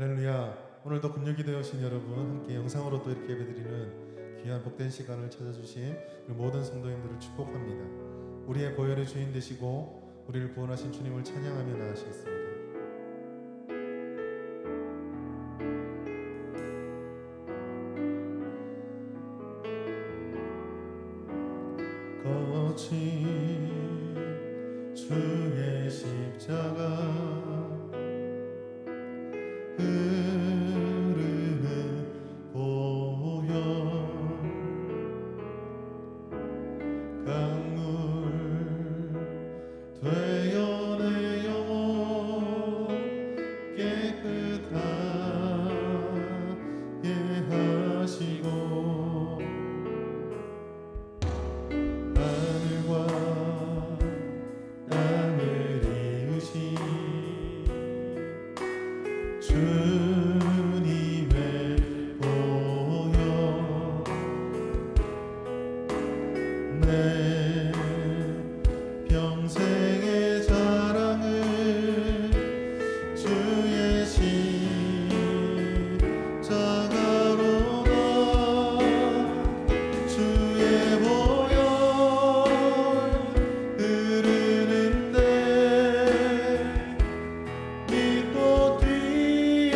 할렐루야. 오늘도 금요일이 되어신 여러분, 함께 영상으로 또 이렇게 예배드리는 귀한 복된 시간을 찾아주신 우리 모든 성도님들을 축복합니다. 우리의 보혈의 주인 되시고 우리를 구원하신 주님을 찬양하며 나아가시겠습니다. 거친 주의 십자가 흐르는 보혈 강물 되어 내 영혼 깨끗하게 하시고 하늘과 땅을 이으신 주님의 보혈 내 평생의 자랑을 주의 십자가로다 주의 보혈 흐르는데 믿고 주의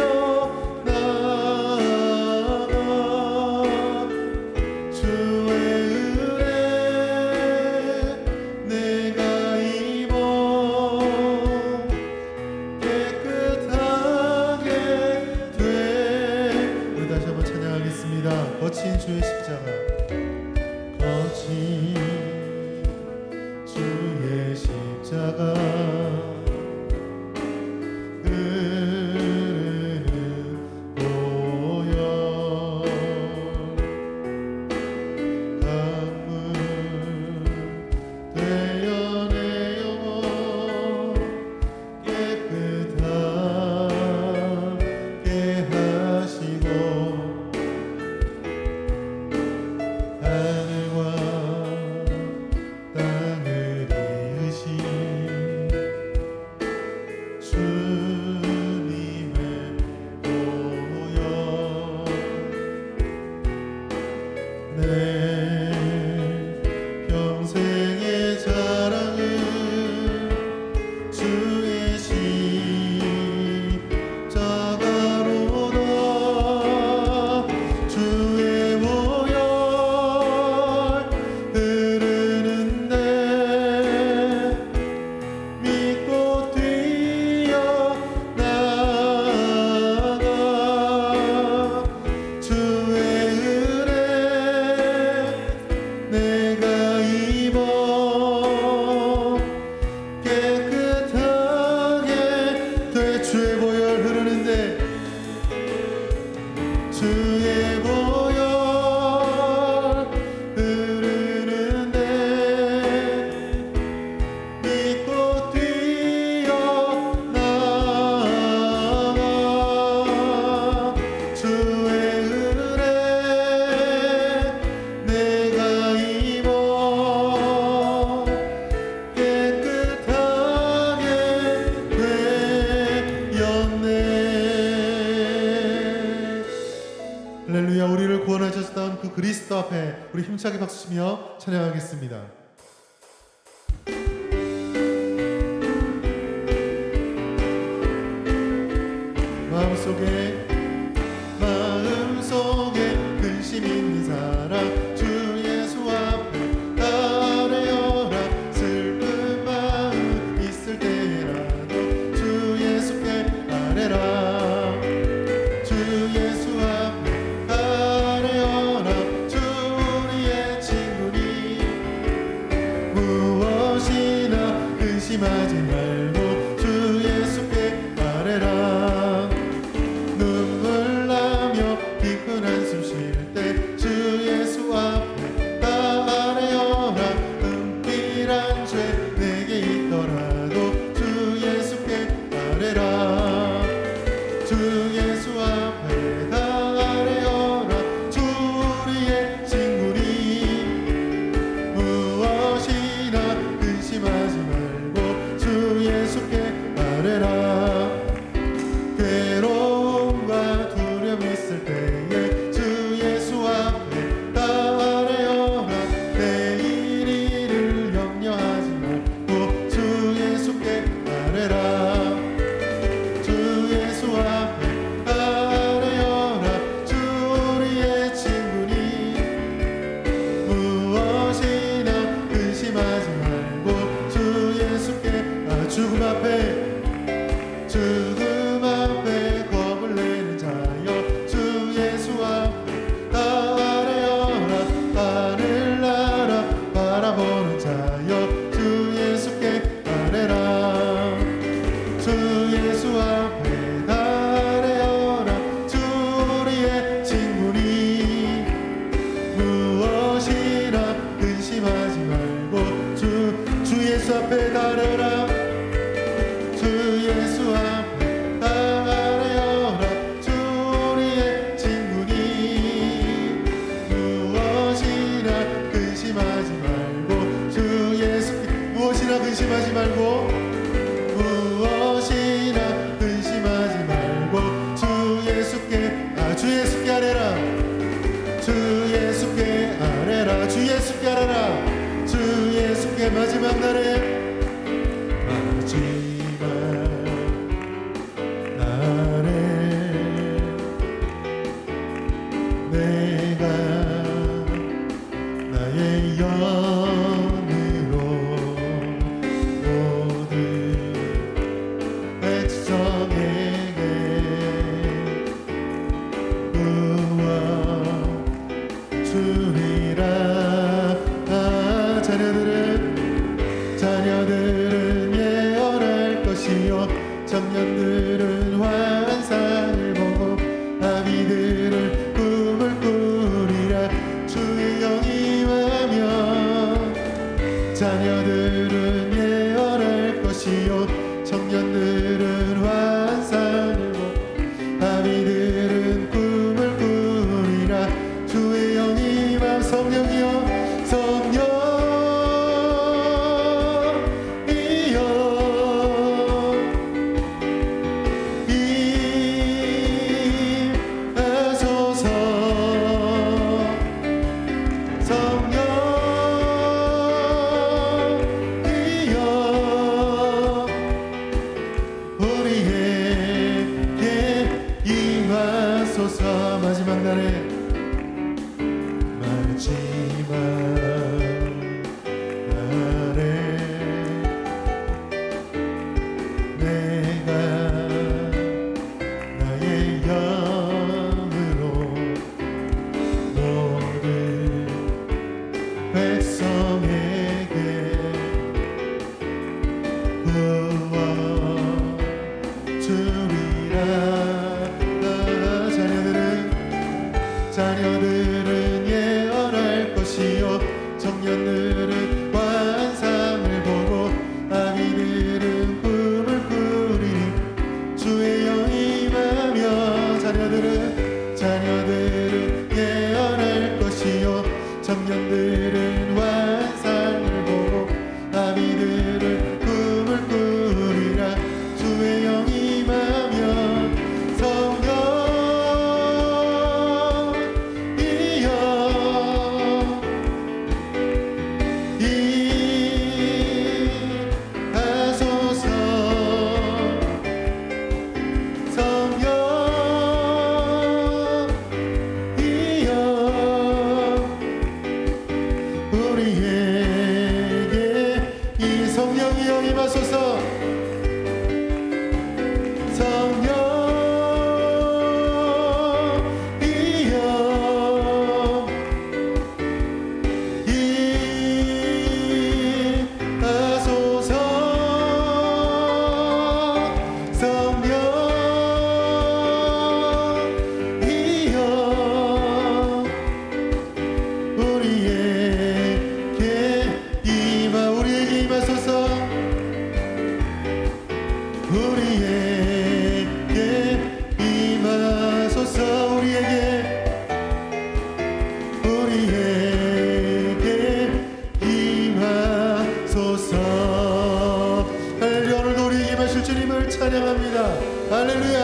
은혜 내가 입어 깨끗하게 돼. 우리 다시 한번 찬양하겠습니다. 거친 주의 십자가 거친 주의 십자가 내 평생의 자랑은 주의 십자가로다 주의 보혈 흐르는데 믿고 뛰어나가 주의 내가 입어 깨끗하게 돼. 주의 보혈 흐르는데 주의 보혈 흐르는데 믿고 뛰어나가 주의 은혜 내가 입어 깨끗하게 되었네. 할렐루야. 우리를 구원하셨던 그 그리스도 앞에 우리 힘차게 박수치며 찬양하겠습니다. 마음속에 근심 있는 사람 주 예수 앞에 아뢰어라. 슬픈 마음 있을 때라도 주 예수께 아뢰라. 주 예수 앞에 아뢰어라. 주 우리의 친구니 무엇이나 근심하지 말고 주 예수께 아뢰라. 눈물 나며 깊은 한숨 쉴 때 주 예수 앞에 아뢰어라. 은밀한 죄 내게 있더라도 주 예수께 아뢰라. 주 예수 앞에 아뢰어라. 주 우리의 친구니 무엇이나 근심하지 말고 주 예수께 아뢰라. 괴로움 예수 앞에 달려라. 주 예수 앞에 달려라. 주 우리의 친구니 무엇이나 근심하지 말고 주 예수께 무엇이나 근심하지 말고 무엇이나 근심하지 말고 주 예수께 아뢰라. 주 예수께 아뢰라. 주 예수께 아뢰라. 주 예수께 마지막 날에 내가 나의 영으로 모든 백성에게 구원 주리라. 자녀들은 예언할 것이요 청년들은 환상을 보고 아비들은 꿈을 꾸리라. 주의 영이 임하면 자녀들은 예언할 것이요 청년들은 환상을 보고 아비들은 꿈을 꾸리라. 주의 영이 임하면 성령이여 마지막 날에 내가 나의 영으로 모든 백성에게 구원 주리라. 자녀들은 예언할 것이요 청년들은 환상을 보고 아비들은 꿈을 꾸리니 주의 영이 임하며 자녀들은 예언할 것이요 청년들은 환상을 보고 아비들은 꿈을 꾸리라. 주의 영이 임하며 찬양합니다. 할렐루야.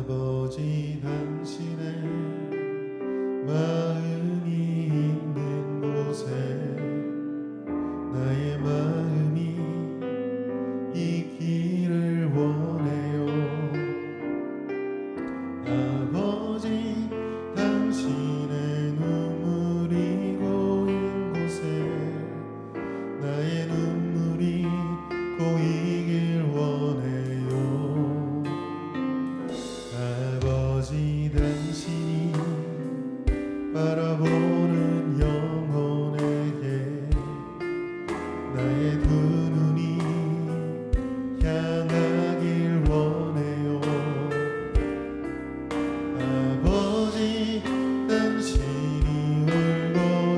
아버지 당신의 마음이 있는 곳에 나의 마음이 있기를 원해요. 나의 두 눈이 향하길 원해요. 아버지 당신이 울고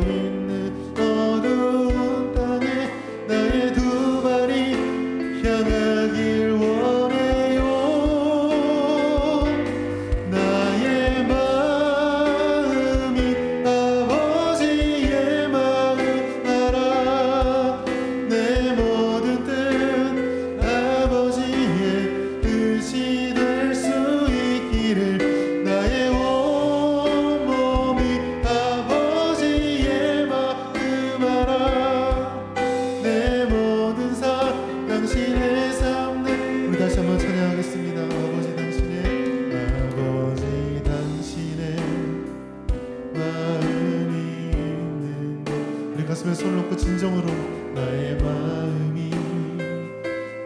있는 어두운 땅에 나의 두 발이 향하길 원해요. 나의 마음이 아버지의 마음 알아. 내 모든 뜻 아버지의 뜻이 될 수 있기를. 나의 온 몸이 아버지의 마음 알아. 내 모든 삶 당신의 삶. 우리 다시 한번 찬양하겠습니다. 아버지 당신의 마음이 있는 곳. 우리 가슴에 손을 놓고 진정으로 나의 마음이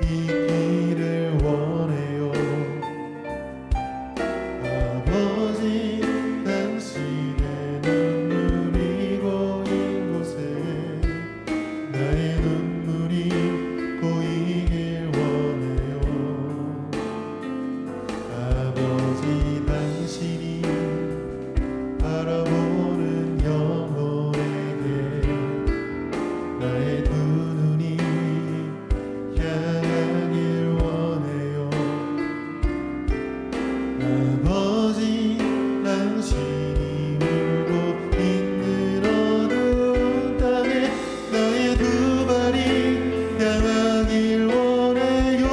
있기를 원해요. 아버지 당신의 눈물이 고인 곳에 나의 눈물이 고이길 원해요. 아버지 당신이 바라보는 영혼에게 나의 두 눈이 향하길 원해요. 아버지 당신이 울고 있는 어두운 땅에 나의 두 발이 향하길 원해요.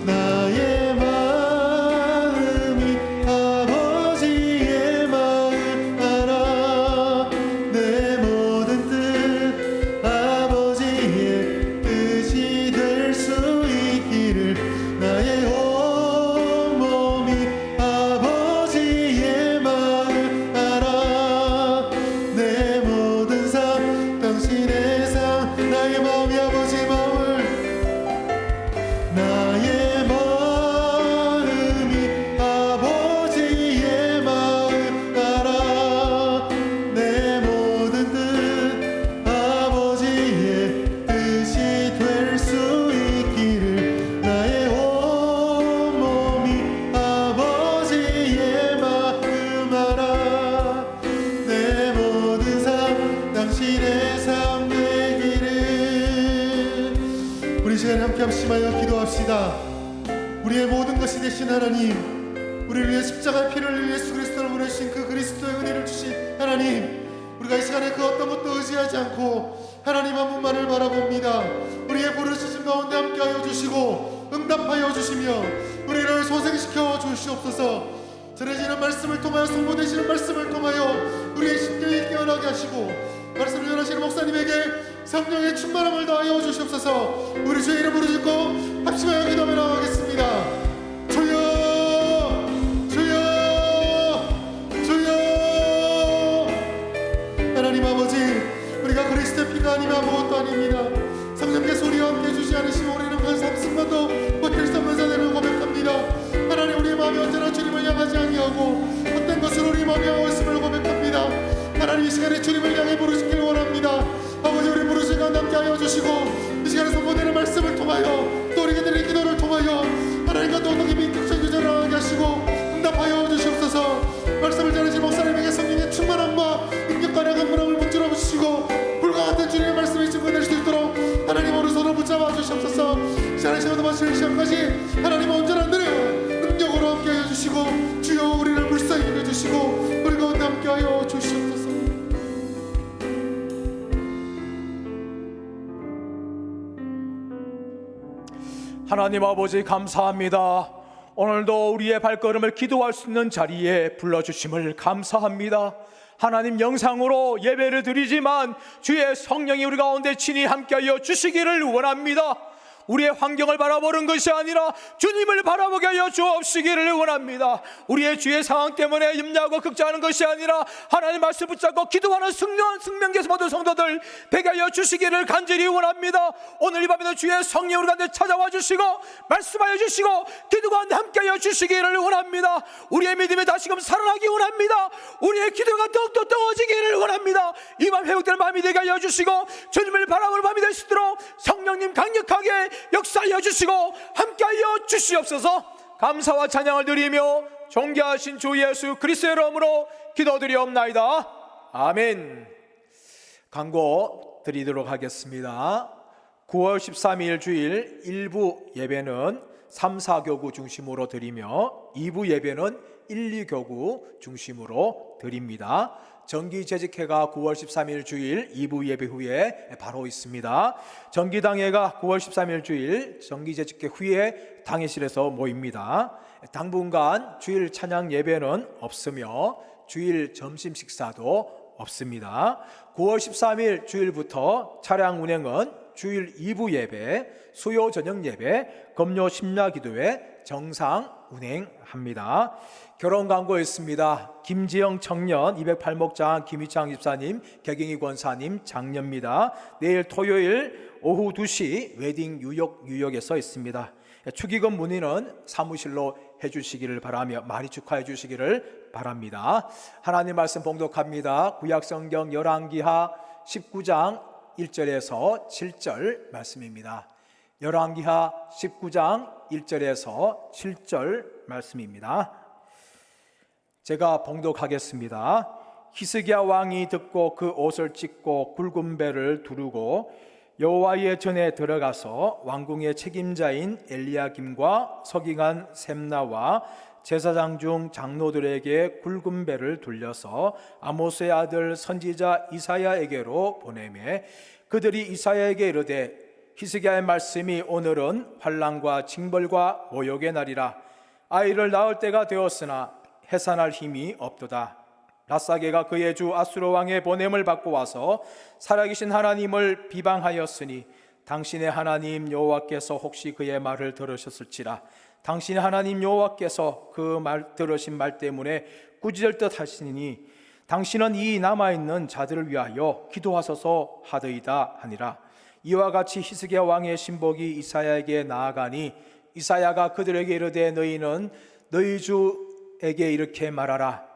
나의 마음이 아버지의 마음 알아. 내 모든 뜻 아버지의 뜻이 될 수 있기를. 나의 온 몸이 아버지의 마음 알아. 내 모든 삶 당신의 삶. 나의 마음이 아버지의 마음을. 나의 마음이 아버지의 마음 알아. 내 모든 뜻 아버지의 뜻이 될 수 있기를. 나의 온 몸이 아버지의 마음 알아. 내 모든 삶 당신의 삶 되기를. 우리 시간에 함께 합심하여 기도합시다. 우리의 모든 것이 되신 하나님, 우리를 위해 십자가의 피를 흘려 예수 그리스도를 보내주신 그 그리스도의 은혜를 주신 하나님, 우리가 이 시간에 그 어떤 것도 의지하지 않고 하나님 한 분만을 바라봅니다. 우리의 부르짖음 가운데 함께하여 주시고 응답하여 주시며 우리를 소생시켜 주시옵소서. 전해지는 말씀을 통하여 선포되시는 말씀을 통하여 우리의 심령이 깨어나게 하시고 말씀을 전하시는 목사님에게 성령의 충만함을 더하여 주시옵소서. 우리 주의 이름 부르짖고 합심하여 기도하며 나가겠습니다. 주여 주여 주여. 하나님 아버지, 우리가 그리스도의 피가 아니면 아무것도 아닙니다. 성령께서 우리와 함께 해주지 않으시면 우리는 그 삼순간도 버틸 수 없는 자들을 고백합니다. 하나님, 우리의 마음이 언제나 주님을 향하지 아니하고 헛된 것으로 우리 마음이 향하고 있음을 고백합니다. 하나님, 이 시간에 주님을 향해 부르시길 원합니다. 아버지, 우리 부르신 가운데 함께 하여 주시고 이 시간에 선포되는 말씀을 통하여 또 우리에게 드린 기도를 통하여 하나님과 또 어떻게 민족적 교제를 하게 하시고 응답하여 주시옵소서. 말씀을 전하신 목사님에게 성령의 충만함과 능력과 강건함을 붙들어 주시고 불과 같은 주님의 말씀이 증거될 수 있도록 하나님 오른손을 붙잡아 주시옵소서. 시간의 시간도 마치는 시간까지 하나님 온전한 은혜와 능력으로 함께하여 주시고 주여 우리를 불쌍히 여겨주시고 우리 가운데 함께하여 주시옵소서. 하나님 아버지, 감사합니다. 오늘도 우리의 발걸음을 기도할 수 있는 자리에 불러주심을 감사합니다. 하나님, 영상으로 예배를 드리지만 주의 성령이 우리 가운데 친히 함께하여 주시기를 원합니다. 우리의 환경을 바라보는 것이 아니라 주님을 바라보게 하여 주옵시기를 원합니다. 우리의 주의 상황 때문에 염려하고 걱정하는 것이 아니라 하나님 말씀 붙잡고 기도하는 승명계에서 모든 성도들 되게 하여 주시기를 간절히 원합니다. 오늘 이 밤에도 주의 성령 우리 가운데 찾아와 주시고 말씀하여 주시고 기도 가운데 함께하여 주시기를 원합니다. 우리의 믿음이 다시금 살아나기 원합니다. 우리의 기도가 더욱더 뜨거워지기를 원합니다. 이 밤 회복되는 밤이 되게 하여 주시고 주님을 바라보는 밤이 될 수 있도록 성령님 강력하게 역사하여 주시고 함께하여 주시옵소서. 감사와 찬양을 드리며 존귀하신 주 예수 그리스도의 이름으로 기도드리옵나이다. 아멘. 광고 드리도록 하겠습니다. 9월 13일 주일 1부 예배는 3, 4교구 중심으로 드리며 2부 예배는 1, 2교구 중심으로 드립니다. 정기재직회가 9월 13일 주일 2부 예배 후에 바로 있습니다. 정기당회가 9월 13일 주일 정기재직회 후에 당회실에서 모입니다. 당분간 주일 찬양 예배는 없으며 주일 점심 식사도 없습니다. 9월 13일 주일부터 차량 운행은 주일 2부 예배, 수요 저녁 예배, 금요 심야 기도회 정상 운행합니다. 결혼 광고 있습니다. 김지영 청년 208목장 김희창 집사님, 개경희 권사님 장녀입니다. 내일 토요일 오후 2시 웨딩 뉴욕에서 있습니다. 축의금 문의는 사무실로 해주시기를 바라며 많이 축하해 주시기를 바랍니다. 하나님 말씀 봉독합니다. 구약성경 열왕기하 19장 1절에서 7절 말씀입니다. 열왕기하 19장 1절에서 7절 말씀입니다. 제가 봉독하겠습니다. 히스기야 왕이 듣고 그 옷을 찢고 굵은 배를 두르고 여호와의 전에 들어가서 왕궁의 책임자인 엘리야김과 서기관 셈나와 제사장 중 장로들에게 굵은 배를 둘려서 아모스의 아들 선지자 이사야에게로 보내매 그들이 이사야에게 이르되 히스기야의 말씀이 오늘은 환난과 징벌과 모욕의 날이라. 아이를 낳을 때가 되었으나 해산할 힘이 없도다. 랍사게가 그의 주 아수르 왕의 보냄을 받고 와서 살아계신 하나님을 비방하였으니 당신의 하나님 여호와께서 혹시 그의 말을 들으셨을지라. 당신의 하나님 여호와께서 그 말 들으신 말 때문에 꾸짖을 듯 하시니 당신은 이 남아있는 자들을 위하여 기도하소서 하더이다 하니라. 이와 같이 히스기야 왕의 신복이 이사야에게 나아가니 이사야가 그들에게 이르되 너희는 너희 주에게 이렇게 말하라.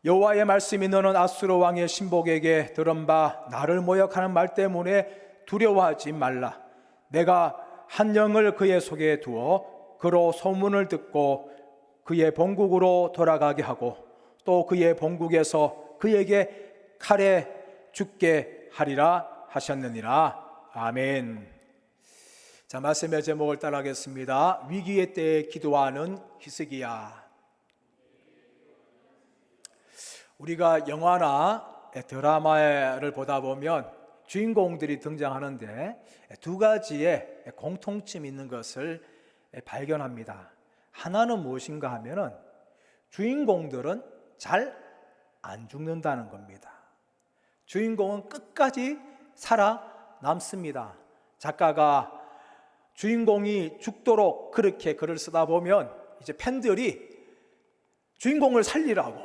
여호와의 말씀이 너는 아수르 왕의 신복에게 들은 바 나를 모욕하는 말 때문에 두려워하지 말라. 내가 한 영을 그의 속에 두어 그로 소문을 듣고 그의 본국으로 돌아가게 하고 또 그의 본국에서 그에게 칼에 죽게 하리라 하셨느니라. 아멘. 자, 말씀의 제목을 따라하겠습니다. 위기의 때에 기도하는 히스기야. 우리가 영화나 드라마를 보다 보면 주인공들이 등장하는데 두 가지의 공통점이 있는 것을 발견합니다. 하나는 무엇인가 하면은 주인공들은 잘 안 죽는다는 겁니다. 주인공은 끝까지 살아남습니다. 작가가 주인공이 죽도록 그렇게 글을 쓰다 보면 이제 팬들이 주인공을 살리라고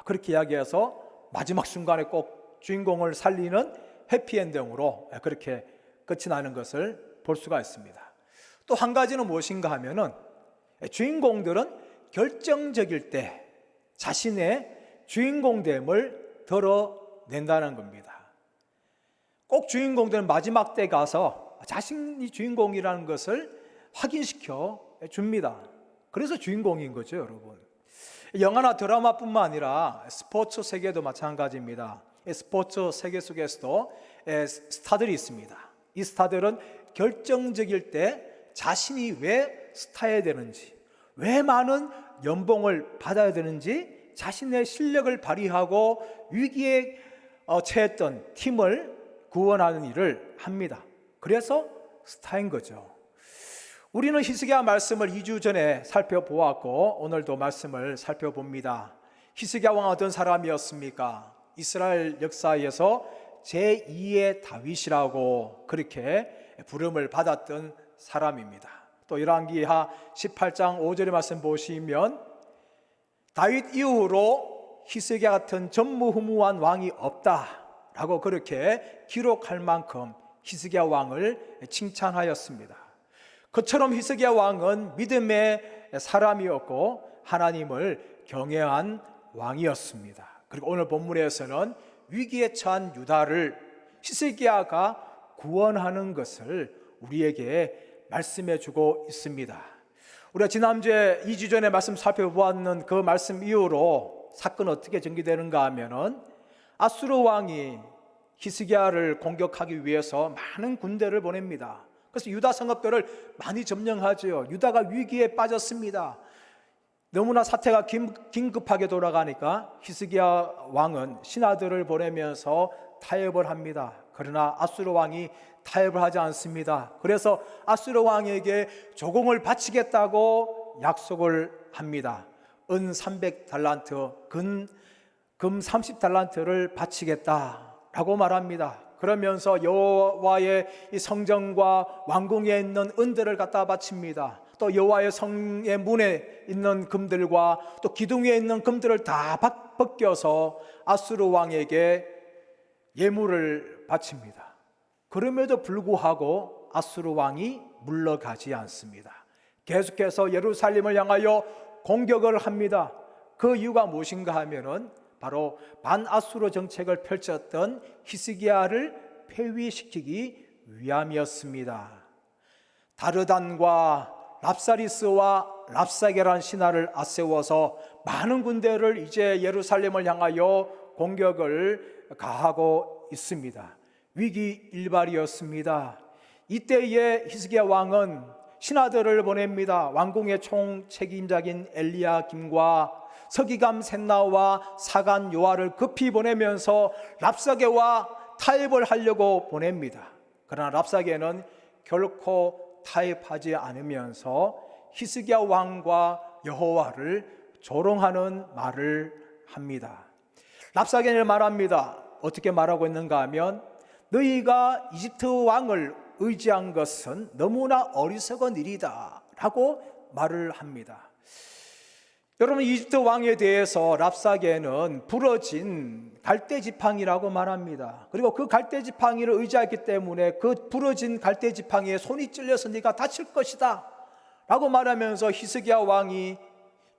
그렇게 이야기해서 마지막 순간에 꼭 주인공을 살리는 해피엔딩으로 그렇게 끝이 나는 것을 볼 수가 있습니다. 또 한 가지는 무엇인가 하면은 주인공들은 결정적일 때 자신의 주인공됨을 드러낸다는 겁니다. 꼭 주인공들은 마지막 때 가서 자신이 주인공이라는 것을 확인시켜 줍니다. 그래서 주인공인 거죠, 여러분. 영화나 드라마뿐만 아니라 스포츠 세계도 마찬가지입니다. 스포츠 세계 속에서도 스타들이 있습니다. 이 스타들은 결정적일 때 자신이 왜 스타여야 되는지, 왜 많은 연봉을 받아야 되는지 자신의 실력을 발휘하고 위기에 처했던 팀을 구원하는 일을 합니다. 그래서 스타인 거죠. 우리는 히스기야 말씀을 2주 전에 살펴보았고 오늘도 말씀을 살펴봅니다. 히스기야 왕은 어떤 사람이었습니까? 이스라엘 역사에서 제2의 다윗이라고 그렇게 부름을 받았던 사람입니다. 또 열왕기하 18장 5절의 말씀 보시면 다윗 이후로 히스기야 같은 전무후무한 왕이 없다라고 그렇게 기록할 만큼 히스기야 왕을 칭찬하였습니다. 그처럼 히스기야 왕은 믿음의 사람이었고 하나님을 경외한 왕이었습니다. 그리고 오늘 본문에서는 위기에 처한 유다를 히스기야가 구원하는 것을 우리에게 말씀해 주고 있습니다. 우리가 지난주에 2주 전에 말씀 살펴보았는 그 말씀 이후로 사건은 어떻게 전개되는가 하면은 아수르 왕이 히스기야를 공격하기 위해서 많은 군대를 보냅니다. 그래서 유다 성읍들을 많이 점령하죠. 유다가 위기에 빠졌습니다. 너무나 사태가 긴급하게 돌아가니까 히스기야 왕은 신하들을 보내면서 타협을 합니다. 그러나 아수르 왕이 타협을 하지 않습니다. 그래서 아수르 왕에게 조공을 바치겠다고 약속을 합니다. 은 300달란트, 금 30달란트를 바치겠다라고 말합니다. 그러면서 여호와의 이 성전과 왕궁에 있는 은들을 갖다 바칩니다. 또 여호와의 성의 문에 있는 금들과 또 기둥 위에 있는 금들을 다 벗겨서 아수르 왕에게 예물을 바칩니다. 그럼에도 불구하고 아수르 왕이 물러가지 않습니다. 계속해서 예루살렘을 향하여 공격을 합니다. 그 이유가 무엇인가 하면은 바로 반아수르 정책을 펼쳤던 히스기야를 폐위시키기 위함이었습니다. 다르단과 랍사리스와 랍사게라는 신하를 앞세워서 많은 군대를 이제 예루살렘을 향하여 공격을 가하고 있습니다. 위기 일발이었습니다. 이때에 히스기야 왕은 신하들을 보냅니다. 왕궁의 총책임자인 엘리야김과 서기관 셋나와 사간 요아를 급히 보내면서 랍사게와 타협을 하려고 보냅니다. 그러나 랍사게는 결코 타협하지 않으면서 히스기야 왕과 여호와를 조롱하는 말을 합니다. 랍사게는 말합니다. 어떻게 말하고 있는가 하면 너희가 이집트 왕을 의지한 것은 너무나 어리석은 일이다 라고 말을 합니다. 여러분, 이집트 왕에 대해서 랍사게는 부러진 갈대지팡이라고 말합니다. 그리고 그 갈대지팡이를 의지했기 때문에 그 부러진 갈대지팡이에 손이 찔려서 네가 다칠 것이다 라고 말하면서 히스기야 왕이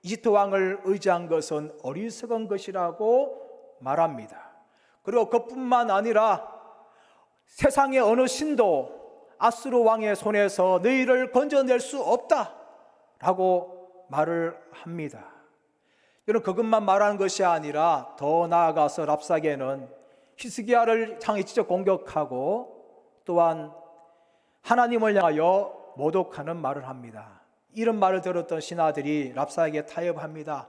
이집트 왕을 의지한 것은 어리석은 것이라고 말합니다. 그리고 그뿐만 아니라 세상의 어느 신도 아수르 왕의 손에서 너희를 건져낼 수 없다 라고 말을 합니다. 여러분, 그것만 말하는 것이 아니라 더 나아가서 랍사게는 히스기야를 향해 직접 공격하고 또한 하나님을 향하여 모독하는 말을 합니다. 이런 말을 들었던 신하들이 랍사게에게 타협합니다.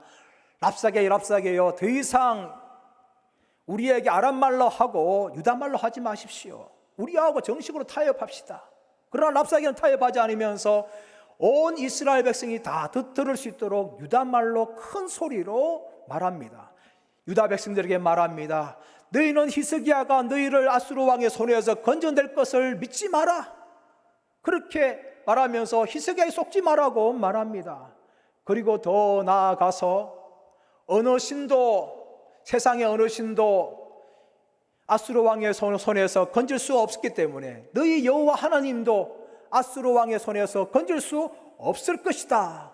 랍사게요, 더 이상 우리에게 아람말로 하고 유다말로 하지 마십시오. 우리하고 정식으로 타협합시다. 그러나 랍사게는 타협하지 않으면서 온 이스라엘 백성이 다 들을 수 있도록 유다말로 큰 소리로 말합니다. 유다 백성들에게 말합니다. 너희는 히스기야가 너희를 아수르 왕의 손에서 건져낼 것을 믿지 마라. 그렇게 말하면서 히스기야에 속지 마라고 말합니다. 그리고 더 나아가서 어느 신도, 세상의 어느 신도 아수르 왕의 손에서 건질 수 없었기 때문에 너희 여호와 하나님도 아수르 왕의 손에서 건질 수 없을 것이다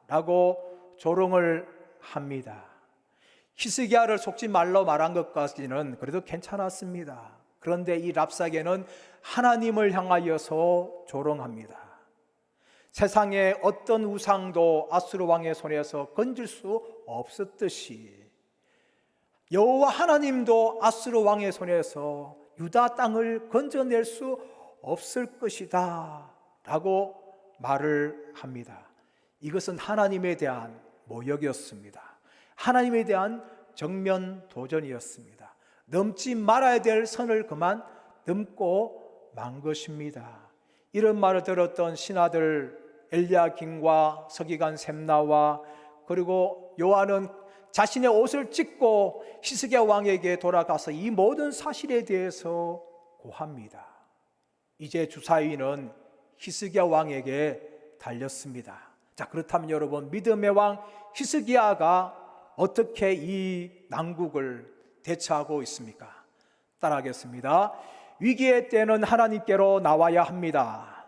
라고 조롱을 합니다. 히스기야를 속지 말로 말한 것까지는 그래도 괜찮았습니다. 그런데 이 랍사게는 하나님을 향하여서 조롱합니다. 세상의 어떤 우상도 아수르 왕의 손에서 건질 수 없었듯이 여호와 하나님도 아수르 왕의 손에서 유다 땅을 건져낼 수 없을 것이다 라고 말을 합니다. 이것은 하나님에 대한 모욕이었습니다. 하나님에 대한 정면 도전이었습니다. 넘지 말아야 될 선을 그만 넘고 만 것입니다. 이런 말을 들었던 신하들 엘리야김과 서기관 셈나와 그리고 요한은 자신의 옷을 찢고 히스기야 왕에게 돌아가서 이 모든 사실에 대해서 고합니다. 이제 주사위는 히스기야 왕에게 달렸습니다. 자, 그렇다면 여러분, 믿음의 왕 히스기야가 어떻게 이 난국을 대처하고 있습니까? 따라하겠습니다. 위기의 때는 하나님께로 나와야 합니다.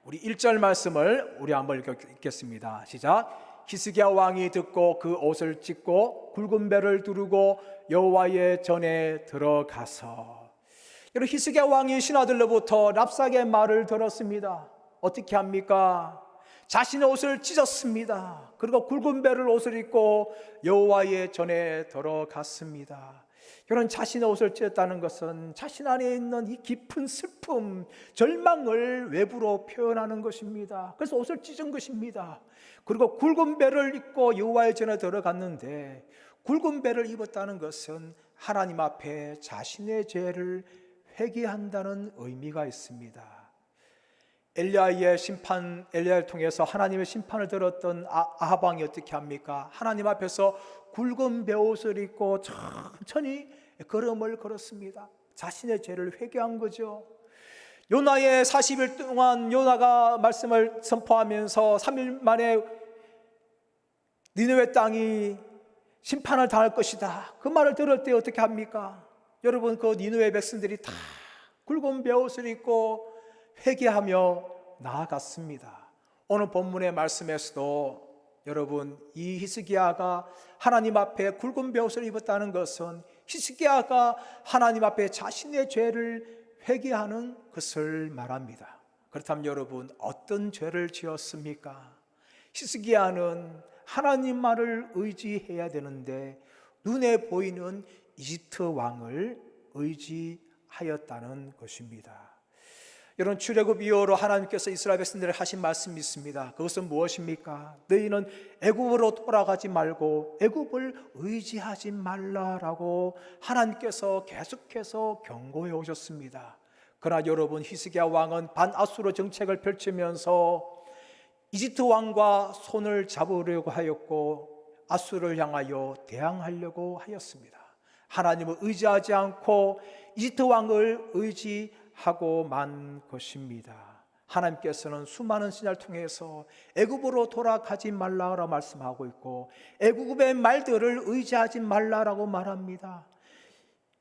우리 1절 말씀을 우리 한번 읽겠습니다. 시작. 히스기야 왕이 듣고 그 옷을 찢고 굵은 배를 두르고 여호와의 전에 들어가서. 여러분, 히스기야 왕이 신하들로부터 랍삭의 말을 들었습니다. 어떻게 합니까? 자신의 옷을 찢었습니다. 그리고 굵은 배를 옷을 입고 여호와의 전에 들어갔습니다. 여러분, 자신의 옷을 찢었다는 것은 자신 안에 있는 이 깊은 슬픔, 절망을 외부로 표현하는 것입니다. 그래서 옷을 찢은 것입니다. 그리고 굵은 배를 입고 여호와의 전에 들어갔는데, 굵은 배를 입었다는 것은 하나님 앞에 자신의 죄를 회개한다는 의미가 있습니다. 엘리야를 통해서 하나님의 심판을 들었던 아합 왕이 어떻게 합니까? 하나님 앞에서 굵은 베옷을 입고 천천히 걸음을 걸었습니다. 자신의 죄를 회개한 거죠. 요나의 40일 동안 요나가 말씀을 선포하면서 3일 만에 니느웨 땅이 심판을 당할 것이다, 그 말을 들을 때 어떻게 합니까? 여러분, 그 니느웨 백성들이 다 굵은 베옷을 입고 회개하며 나아갔습니다. 오늘 본문의 말씀에서도 여러분, 이 히스기야가 하나님 앞에 굵은 베옷을 입었다는 것은 히스기야가 하나님 앞에 자신의 죄를 회개하는 것을 말합니다. 그렇다면 여러분, 어떤 죄를 지었습니까? 히스기야는 하나님 말을 의지해야 되는데 눈에 보이는 이집트 왕을 의지하였다는 것입니다. 여러분, 출애굽 이후로 하나님께서 이스라엘 백성들에게 하신 말씀이 있습니다. 그것은 무엇입니까? 너희는 애굽으로 돌아가지 말고 애굽을 의지하지 말라라고 하나님께서 계속해서 경고해 오셨습니다. 그러나 여러분, 히스기야 왕은 반아수르 정책을 펼치면서 이집트 왕과 손을 잡으려고 하였고 아수르를 향하여 대항하려고 하였습니다. 하나님을 의지하지 않고 이집트 왕을 의지하고 만 것입니다. 하나님께서는 수많은 신하를 통해서 애굽으로 돌아가지 말라고 말씀하고 있고 애굽의 말들을 의지하지 말라라고 말합니다.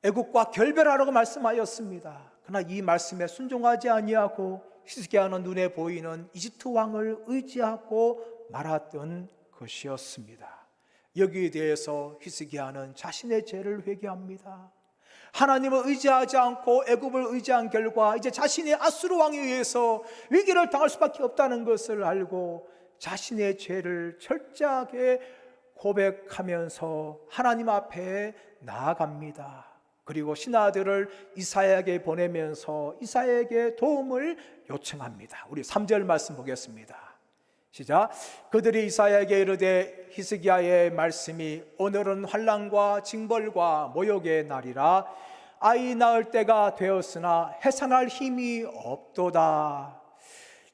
애굽과 결별하라고 말씀하였습니다. 그러나 이 말씀에 순종하지 아니하고 히스기야는 눈에 보이는 이집트 왕을 의지하고 말았던 것이었습니다. 여기에 대해서 히스기야는 자신의 죄를 회개합니다. 하나님을 의지하지 않고 애굽을 의지한 결과 이제 자신의 아수르 왕에 의해서 위기를 당할 수밖에 없다는 것을 알고 자신의 죄를 철저하게 고백하면서 하나님 앞에 나아갑니다. 그리고 신하들을 이사야에게 보내면서 이사야에게 도움을 요청합니다. 우리 3절 말씀 보겠습니다. 시작. 그들이 이사야에게 이르되 히스기야의 말씀이 오늘은 환난과 징벌과 모욕의 날이라 아이 낳을 때가 되었으나 해산할 힘이 없도다.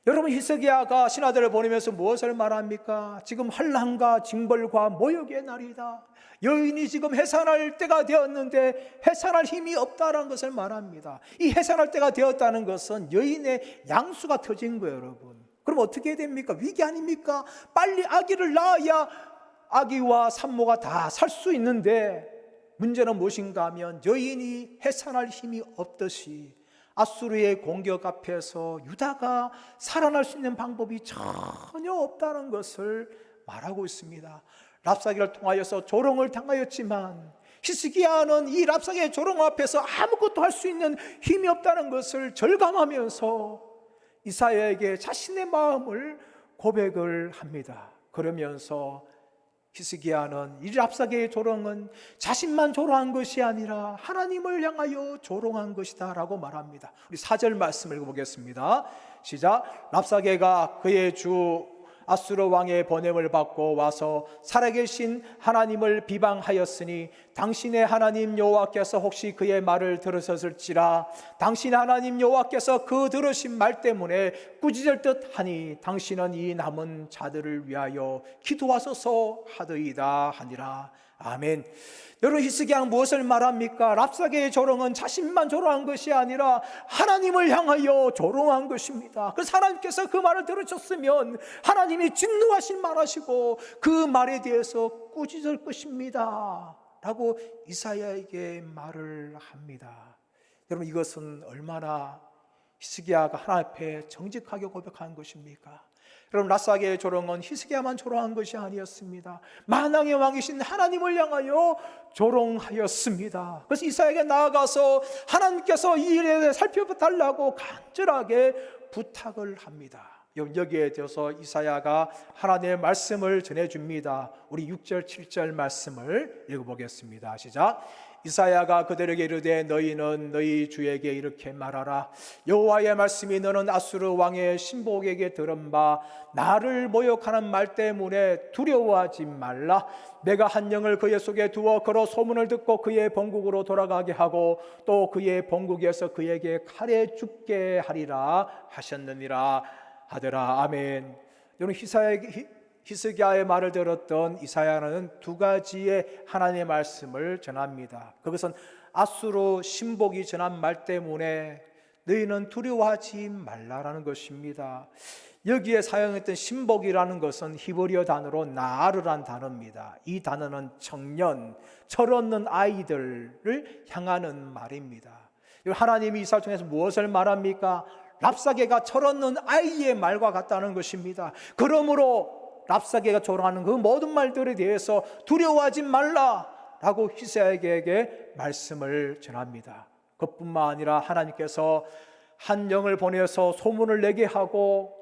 여러분, 히스기야가 신하들을 보내면서 무엇을 말합니까? 지금 환난과 징벌과 모욕의 날이다. 여인이 지금 해산할 때가 되었는데 해산할 힘이 없다는 것을 말합니다. 이 해산할 때가 되었다는 것은 여인의 양수가 터진 거예요, 여러분. 그럼 어떻게 됩니까? 위기 아닙니까? 빨리 아기를 낳아야 아기와 산모가 다 살 수 있는데 문제는 무엇인가 하면 여인이 해산할 힘이 없듯이 아수르의 공격 앞에서 유다가 살아날 수 있는 방법이 전혀 없다는 것을 말하고 있습니다. 랍사기를 통하여서 조롱을 당하였지만 히스기야는 이 랍사기의 조롱 앞에서 아무것도 할 수 있는 힘이 없다는 것을 절감하면서 이사야에게 자신의 마음을 고백을 합니다. 그러면서 히스기야는 이 랍사기의 조롱은 자신만 조롱한 것이 아니라 하나님을 향하여 조롱한 것이다 라고 말합니다. 우리 4절 말씀을 읽어보겠습니다. 시작. 랍사기가 그의 주 아수르 왕의 보냄을 받고 와서 살아계신 하나님을 비방하였으니 당신의 하나님 여호와께서 혹시 그의 말을 들으셨을지라. 당신 하나님 여호와께서 그 들으신 말 때문에 꾸짖을 듯하니 당신은 이 남은 자들을 위하여 기도하소서 하더이다 하니라. 아멘. 여러분, 히스기야는 무엇을 말합니까? 랍사게의 조롱은 자신만 조롱한 것이 아니라 하나님을 향하여 조롱한 것입니다. 그래서 하나님께서 그 말을 들으셨으면 하나님이 진노하실 말하시고 그 말에 대해서 꾸짖을 것입니다 라고 이사야에게 말을 합니다. 여러분, 이것은 얼마나 히스기야가 하나님 앞에 정직하게 고백한 것입니까? 여러분, 랍사게의 조롱은 히스기야만 조롱한 것이 아니었습니다. 만왕의 왕이신 하나님을 향하여 조롱하였습니다. 그래서 이사야에게 나아가서 하나님께서 이 일에 대해 살펴달라고 간절하게 부탁을 합니다. 여기에 대해서 이사야가 하나님의 말씀을 전해줍니다. 우리 6절 7절 말씀을 읽어보겠습니다. 시작. 이사야가 그들에게 이르되 너희는 너희 주에게 이렇게 말하라. 여호와의 말씀이 너는 아수르 왕의 신복에게 들은 바 나를 모욕하는 말 때문에 두려워하지 말라. 내가 한 영을 그의 속에 두어 그로 소문을 듣고 그의 본국으로 돌아가게 하고 또 그의 본국에서 그에게 칼에 죽게 하리라 하셨느니라 하더라. 아멘. 여러분, 히스기야의 말을 들었던 이사야는 두 가지의 하나님의 말씀을 전합니다. 그것은 아수르 신복이 전한 말 때문에 너희는 두려워하지 말라라는 것입니다. 여기에 사용했던 신복이라는 것은 히브리어 단어로 나아르란 단어입니다. 이 단어는 청년, 철없는 아이들을 향하는 말입니다. 하나님이 이사를 통해서 무엇을 말합니까? 랍사게가 철없는 아이의 말과 같다는 것입니다. 그러므로 랍사게가 조롱하는 그 모든 말들에 대해서 두려워하지 말라라고 히스기야에게 말씀을 전합니다. 그뿐만 아니라 하나님께서 한 영을 보내서 소문을 내게 하고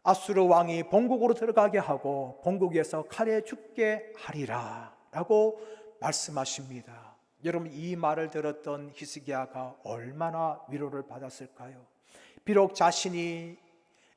아수르 왕이 본국으로 들어가게 하고 본국에서 칼에 죽게 하리라 라고 말씀하십니다. 여러분, 이 말을 들었던 히스기야가 얼마나 위로를 받았을까요? 비록 자신이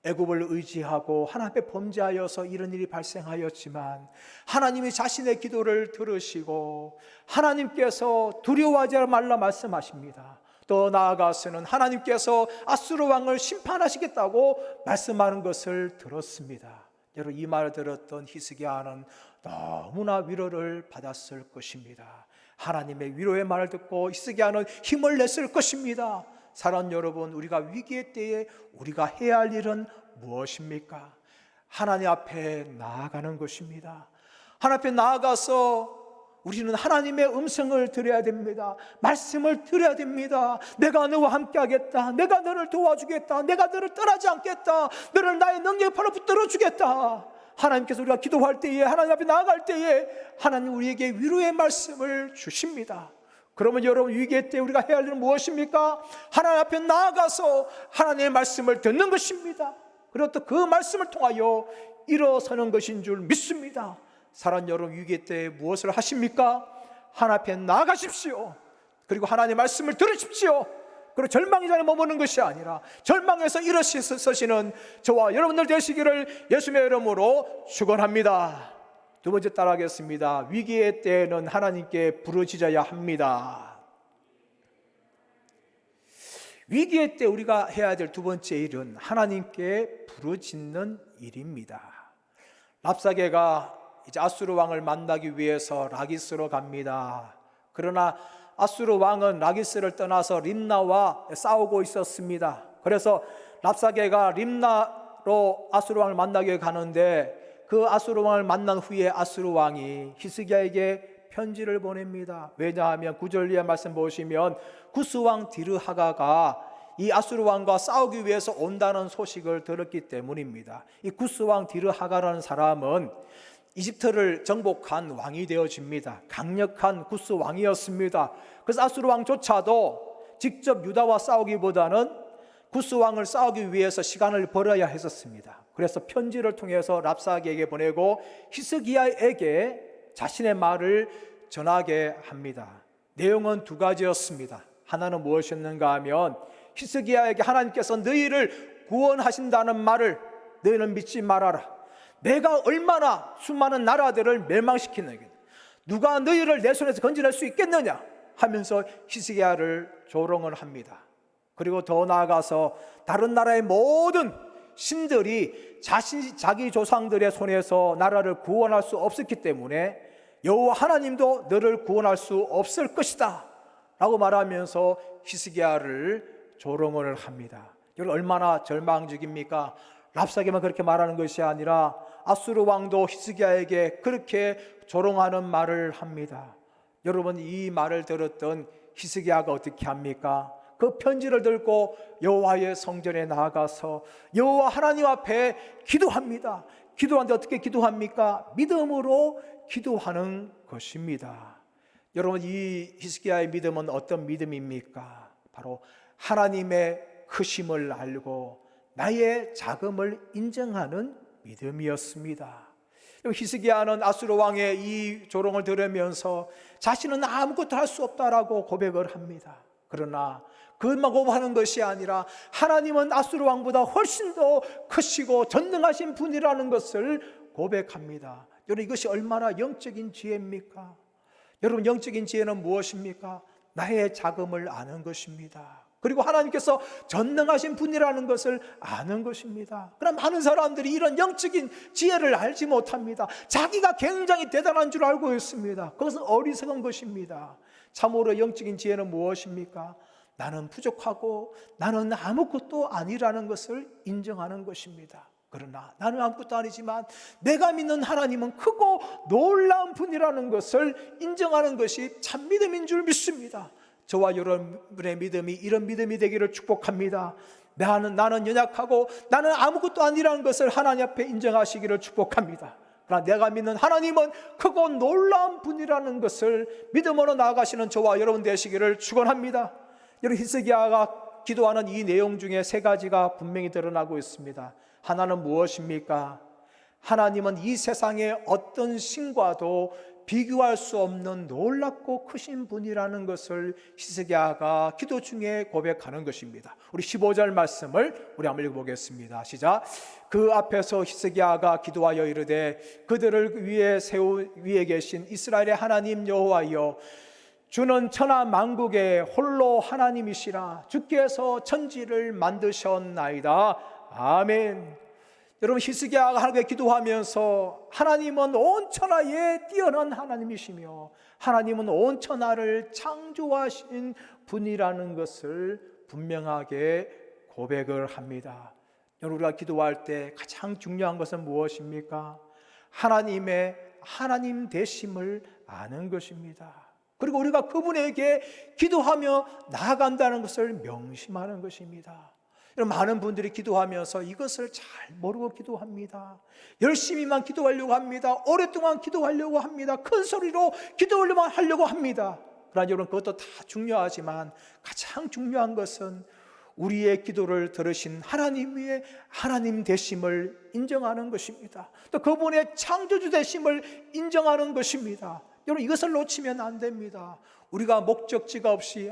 애굽을 의지하고 하나님 앞에 범죄하여서 이런 일이 발생하였지만 하나님이 자신의 기도를 들으시고 하나님께서 두려워하지 말라 말씀하십니다. 더 나아가서는 하나님께서 아수르 왕을 심판하시겠다고 말씀하는 것을 들었습니다. 여러분, 이 말을 들었던 히스기야는 너무나 위로를 받았을 것입니다. 하나님의 위로의 말을 듣고 히스기야는 힘을 냈을 것입니다. 사랑하는 여러분, 우리가 위기의 때에 우리가 해야 할 일은 무엇입니까? 하나님 앞에 나아가는 것입니다. 하나님 앞에 나아가서 우리는 하나님의 음성을 들어야 됩니다. 말씀을 들어야 됩니다. 내가 너와 함께 하겠다. 내가 너를 도와주겠다. 내가 너를 떠나지 않겠다. 너를 나의 능력의 팔로 붙들어 주겠다. 하나님께서 우리가 기도할 때에, 하나님 앞에 나아갈 때에 하나님 우리에게 위로의 말씀을 주십니다. 그러면 여러분, 위기의 때 우리가 해야 할 일은 무엇입니까? 하나님 앞에 나아가서 하나님의 말씀을 듣는 것입니다. 그리고 또 그 말씀을 통하여 일어서는 것인 줄 믿습니다. 사랑하는 여러분, 위기의 때 무엇을 하십니까? 하나님 앞에 나아가십시오. 그리고 하나님의 말씀을 들으십시오. 그리고 절망의 자리에 머무는 것이 아니라 절망에서 일어서시는 저와 여러분들 되시기를 예수님의 이름으로 축원합니다. 두 번째 따라하겠습니다. 위기의 때에는 하나님께 부르짖어야 합니다. 위기의 때 우리가 해야 될 두 번째 일은 하나님께 부르짖는 일입니다. 랍사게가 이제 아수르 왕을 만나기 위해서 라기스로 갑니다. 그러나 아수르 왕은 라기스를 떠나서 림나와 싸우고 있었습니다. 그래서 랍사게가 림나로 아수르 왕을 만나기 위해 가는데 그 아수르 왕을 만난 후에 아수르 왕이 히스기야에게 편지를 보냅니다. 왜냐하면 9절 이하 말씀 보시면 구스 왕 디르하가가 이 아수르 왕과 싸우기 위해서 온다는 소식을 들었기 때문입니다. 이 구스 왕 디르하가라는 사람은 이집트를 정복한 왕이 되어집니다. 강력한 구스 왕이었습니다. 그래서 아수르 왕조차도 직접 유다와 싸우기보다는 구스 왕을 싸우기 위해서 시간을 벌어야 했었습니다. 그래서 편지를 통해서 랍사게에게 보내고 히스기야에게 자신의 말을 전하게 합니다. 내용은 두 가지였습니다. 하나는 무엇이었는가 하면 히스기야에게 하나님께서 너희를 구원하신다는 말을 너희는 믿지 말아라. 내가 얼마나 수많은 나라들을 멸망시키느냐, 누가 너희를 내 손에서 건져낼 수 있겠느냐 하면서 히스기야를 조롱을 합니다. 그리고 더 나아가서 다른 나라의 모든 신들이 자기 조상들의 손에서 나라를 구원할 수 없었기 때문에 여호와 하나님도 너를 구원할 수 없을 것이다 라고 말하면서 히스기야를 조롱을 합니다. 여러분, 얼마나 절망적입니까? 랍사게만 그렇게 말하는 것이 아니라 아수르 왕도 히스기야에게 그렇게 조롱하는 말을 합니다. 여러분, 이 말을 들었던 히스기야가 어떻게 합니까? 그 편지를 들고 여호와의 성전에 나아가서 여호와 하나님 앞에 기도합니다. 기도하는데 어떻게 기도합니까? 믿음으로 기도하는 것입니다. 여러분, 이 히스기야의 믿음은 어떤 믿음입니까? 바로 하나님의 크심을 알고 나의 작음을 인정하는 믿음이었습니다. 히스기야는 아수르 왕의 이 조롱을 들으면서 자신은 아무것도 할 수 없다라고 고백을 합니다. 그러나 그것만 고백하는 것이 아니라 하나님은 아수르 왕보다 훨씬 더 크시고 전능하신 분이라는 것을 고백합니다. 여러분, 이것이 얼마나 영적인 지혜입니까? 여러분, 영적인 지혜는 무엇입니까? 나의 작음을 아는 것입니다. 그리고 하나님께서 전능하신 분이라는 것을 아는 것입니다. 그럼 많은 사람들이 이런 영적인 지혜를 알지 못합니다. 자기가 굉장히 대단한 줄 알고 있습니다. 그것은 어리석은 것입니다. 참으로 영적인 지혜는 무엇입니까? 나는 부족하고 나는 아무것도 아니라는 것을 인정하는 것입니다. 그러나 나는 아무것도 아니지만 내가 믿는 하나님은 크고 놀라운 분이라는 것을 인정하는 것이 참 믿음인 줄 믿습니다. 저와 여러분의 믿음이 이런 믿음이 되기를 축복합니다. 나는 연약하고 나는 아무것도 아니라는 것을 하나님 앞에 인정하시기를 축복합니다. 그러나 내가 믿는 하나님은 크고 놀라운 분이라는 것을 믿음으로 나아가시는 저와 여러분 되시기를 축원합니다. 여러분, 히스기야가 기도하는 이 내용 중에 세 가지가 분명히 드러나고 있습니다. 하나는 무엇입니까? 하나님은 이 세상의 어떤 신과도 비교할 수 없는 놀랍고 크신 분이라는 것을 히스기야가 기도 중에 고백하는 것입니다. 우리 15절 말씀을 우리 한번 읽어보겠습니다. 시작. 그 앞에서 히스기야가 기도하여 이르되 그들을 위에 계신 이스라엘의 하나님 여호와여, 주는 천하 만국의 홀로 하나님이시라. 주께서 천지를 만드셨나이다. 아멘. 여러분, 히스기야가 하나님께 기도하면서 하나님은 온 천하에 뛰어난 하나님이시며 하나님은 온 천하를 창조하신 분이라는 것을 분명하게 고백을 합니다. 여러분, 우리가 기도할 때 가장 중요한 것은 무엇입니까? 하나님의 하나님 되심을 아는 것입니다. 그리고 우리가 그분에게 기도하며 나아간다는 것을 명심하는 것입니다. 많은 분들이 기도하면서 이것을 잘 모르고 기도합니다. 열심히만 기도하려고 합니다. 오랫동안 기도하려고 합니다. 큰 소리로 기도하려고 합니다. 그러나 여러분, 그것도 다 중요하지만 가장 중요한 것은 우리의 기도를 들으신 하나님의 하나님 되심을 인정하는 것입니다. 또 그분의 창조주 되심을 인정하는 것입니다. 여러분, 이것을 놓치면 안 됩니다. 우리가 목적지가 없이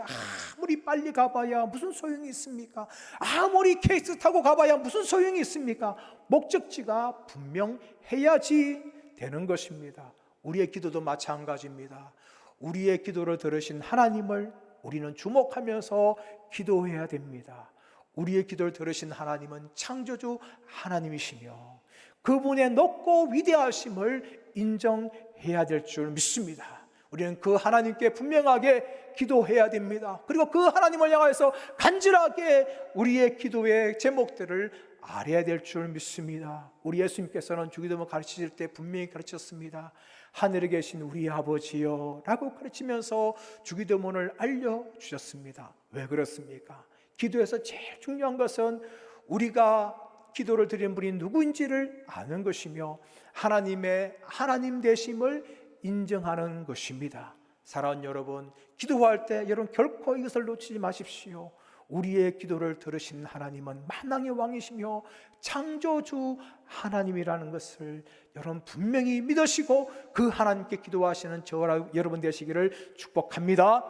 아무리 빨리 가봐야 무슨 소용이 있습니까? 아무리 케이스 타고 가봐야 무슨 소용이 있습니까? 목적지가 분명해야지 되는 것입니다. 우리의 기도도 마찬가지입니다. 우리의 기도를 들으신 하나님을 우리는 주목하면서 기도해야 됩니다. 우리의 기도를 들으신 하나님은 창조주 하나님이시며 그분의 높고 위대하심을 인정해야 될 줄 믿습니다. 우리는 그 하나님께 분명하게 기도해야 됩니다. 그리고 그 하나님을 향해서 간절하게 우리의 기도의 제목들을 알아야 될 줄 믿습니다. 우리 예수님께서는 주기도문 가르치실 때 분명히 가르쳤습니다. 하늘에 계신 우리 아버지여 라고 가르치면서 주기도문을 알려주셨습니다. 왜 그렇습니까? 기도에서 제일 중요한 것은 우리가 기도를 드리는 분이 누구인지를 아는 것이며 하나님의 하나님 되심을 인정하는 것입니다. 사랑하는 여러분, 기도할 때 여러분 결코 이것을 놓치지 마십시오. 우리의 기도를 들으신 하나님은 만왕의 왕이시며 창조주 하나님이라는 것을 여러분 분명히 믿으시고 그 하나님께 기도하시는 저와 여러분 되시기를 축복합니다.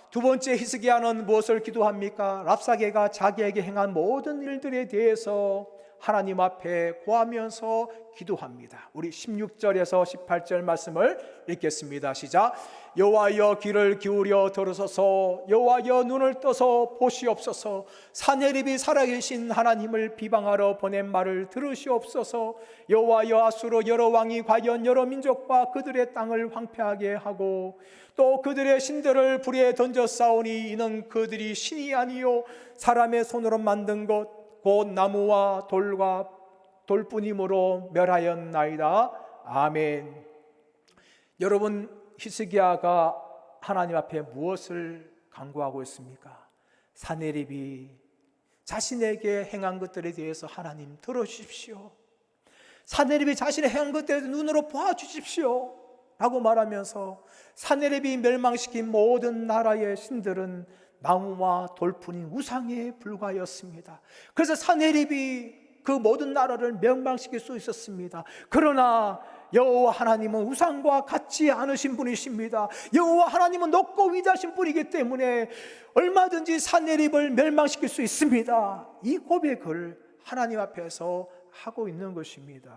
두 번째, 히스기야는 무엇을 기도합니까? 랍사게가 자기에게 행한 모든 일들에 대해서 하나님 앞에 구하면서 기도합니다. 우리 16절에서 18절 말씀을 읽겠습니다. 시작. 여호와여 귀를 기울여 들으소서. 여호와여 눈을 떠서 보시옵소서. 사내립이 살아계신 하나님을 비방하러 보낸 말을 들으시옵소서. 여호와여 아수르 여러 왕이 과연 여러 민족과 그들의 땅을 황폐하게 하고 또 그들의 신들을 불에 던져 싸우니 이는 그들이 신이 아니요 사람의 손으로 만든 것 곧 나무와 돌과 돌뿐이므로 멸하였나이다. 아멘. 여러분, 히스기야가 하나님 앞에 무엇을 간구하고 있습니까? 사내립이 자신에게 행한 것들에 대해서 하나님 들어주십시오. 사내립이 자신의 행한 것들에 대해서 눈으로 보아주십시오 라고 말하면서 사내립이 멸망시킨 모든 나라의 신들은 나무와 돌뿐인 우상에 불과하였습니다. 그래서 사내립이 그 모든 나라를 멸망시킬 수 있었습니다. 그러나 여호와 하나님은 우상과 같지 않으신 분이십니다. 여호와 하나님은 높고 위대하신 분이기 때문에 얼마든지 사내립을 멸망시킬 수 있습니다. 이 고백을 하나님 앞에서 하고 있는 것입니다.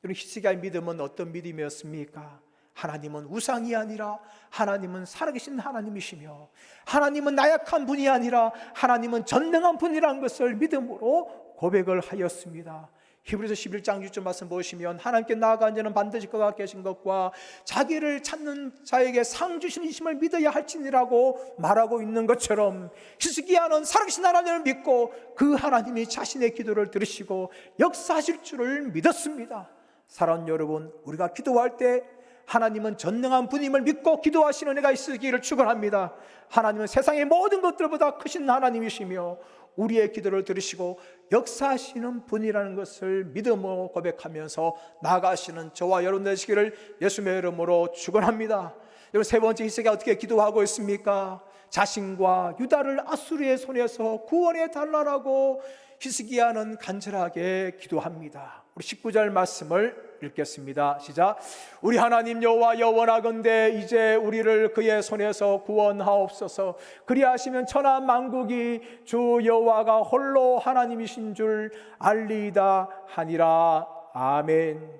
여러분, 히스기야의 믿음은 어떤 믿음이었습니까? 하나님은 우상이 아니라 하나님은 살아계신 하나님이시며 하나님은 나약한 분이 아니라 하나님은 전능한 분이라는 것을 믿음으로 고백을 하였습니다. 히브리서 11장 6절 말씀 보시면 하나님께 나아간 자는 반드시 그가 계신 것과 자기를 찾는 자에게 상 주시는 이심을 믿어야 할지니라고 말하고 있는 것처럼 히스기야는 살아계신 하나님을 믿고 그 하나님이 자신의 기도를 들으시고 역사하실 줄을 믿었습니다. 사랑하는 여러분, 우리가 기도할 때 하나님은 전능한 분임을 믿고 기도하시는 은혜가 있으기를 축원합니다. 하나님은 세상의 모든 것들보다 크신 하나님이시며 우리의 기도를 들으시고 역사하시는 분이라는 것을 믿음으로 고백하면서 나아가시는 저와 여러분 되시기를 예수님의 이름으로 축원합니다. 여러분, 세 번째 히스기야가 어떻게 기도하고 있습니까? 자신과 유다를 아수르의 손에서 구원해 달라고 히스기야는 간절하게 기도합니다. 우리 19절 말씀을 읽겠습니다. 시작. 우리 하나님 여호와여 원하건대 이제 우리를 그의 손에서 구원하옵소서. 그리하시면 천하 만국이 주 여호와가 홀로 하나님이신 줄 알리이다 하니라. 아멘.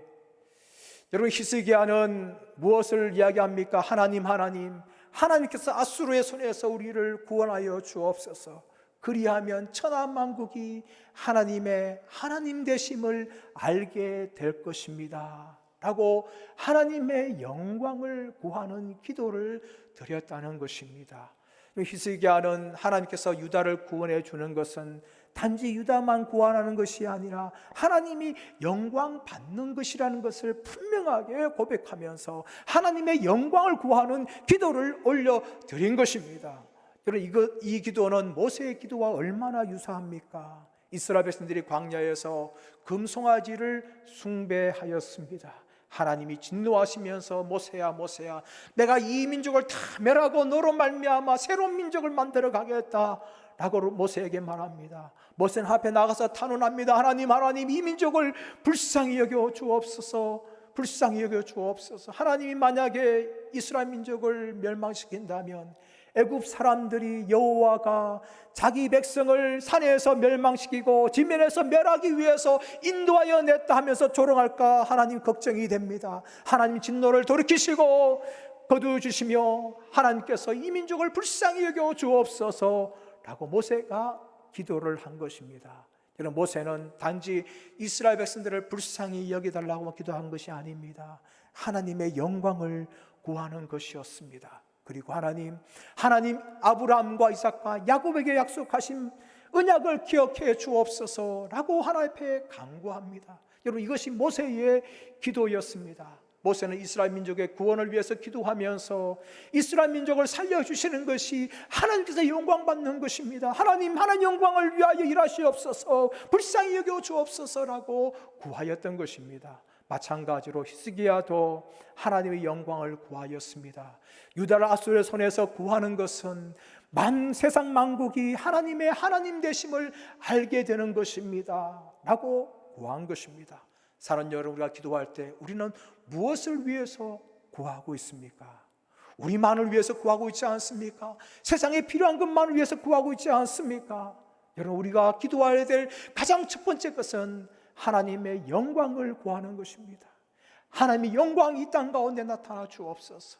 여러분, 히스기야는 무엇을 이야기합니까? 하나님께서 아수르의 손에서 우리를 구원하여 주옵소서. 그리하면 천하 만국이 하나님의 하나님 되심을 알게 될 것입니다 라고 하나님의 영광을 구하는 기도를 드렸다는 것입니다. 히스기야는 하나님께서 유다를 구원해 주는 것은 단지 유다만 구원하는 것이 아니라 하나님이 영광 받는 것이라는 것을 분명하게 고백하면서 하나님의 영광을 구하는 기도를 올려드린 것입니다. 여러분, 이 기도는 모세의 기도와 얼마나 유사합니까? 이스라엘 백성들이 광야에서 금송아지를 숭배하였습니다. 하나님이 진노하시면서 모세야 내가 이 민족을 다 멸하고 너로 말미암아 새로운 민족을 만들어 가겠다 라고 모세에게 말합니다. 모세는 앞에 나가서 탄원합니다. 하나님 이 민족을 불쌍히 여겨 주옵소서. 하나님이 만약에 이스라엘 민족을 멸망시킨다면 애굽 사람들이 여호와가 자기 백성을 산에서 멸망시키고 지면에서 멸하기 위해서 인도하여 냈다 하면서 조롱할까 하나님 걱정이 됩니다. 하나님 진노를 돌이키시고 거두어주시며 하나님께서 이 민족을 불쌍히 여겨 주옵소서 라고 모세가 기도를 한 것입니다. 여러분, 모세는 단지 이스라엘 백성들을 불쌍히 여기달라고 기도한 것이 아닙니다. 하나님의 영광을 구하는 것이었습니다. 그리고 하나님 아브라함과 이삭과 야곱에게 약속하신 언약을 기억해 주옵소서라고 하나님 앞에 간구합니다. 여러분, 이것이 모세의 기도였습니다. 모세는 이스라엘 민족의 구원을 위해서 기도하면서 이스라엘 민족을 살려주시는 것이 하나님께서 영광받는 것입니다. 하나님 영광을 위하여 일하시옵소서, 불쌍히 여겨 주옵소서라고 구하였던 것입니다. 마찬가지로 히스기야도 하나님의 영광을 구하였습니다. 유다를 아수르의 손에서 구하는 것은 세상 만국이 하나님의 하나님 되심을 알게 되는 것입니다 라고 구한 것입니다. 사랑하는 여러분, 우리가 기도할 때 우리는 무엇을 위해서 구하고 있습니까? 우리만을 위해서 구하고 있지 않습니까? 세상에 필요한 것만을 위해서 구하고 있지 않습니까? 여러분, 우리가 기도해야 될 가장 첫 번째 것은 하나님의 영광을 구하는 것입니다. 하나님의 영광이 이 땅 가운데 나타나 주옵소서.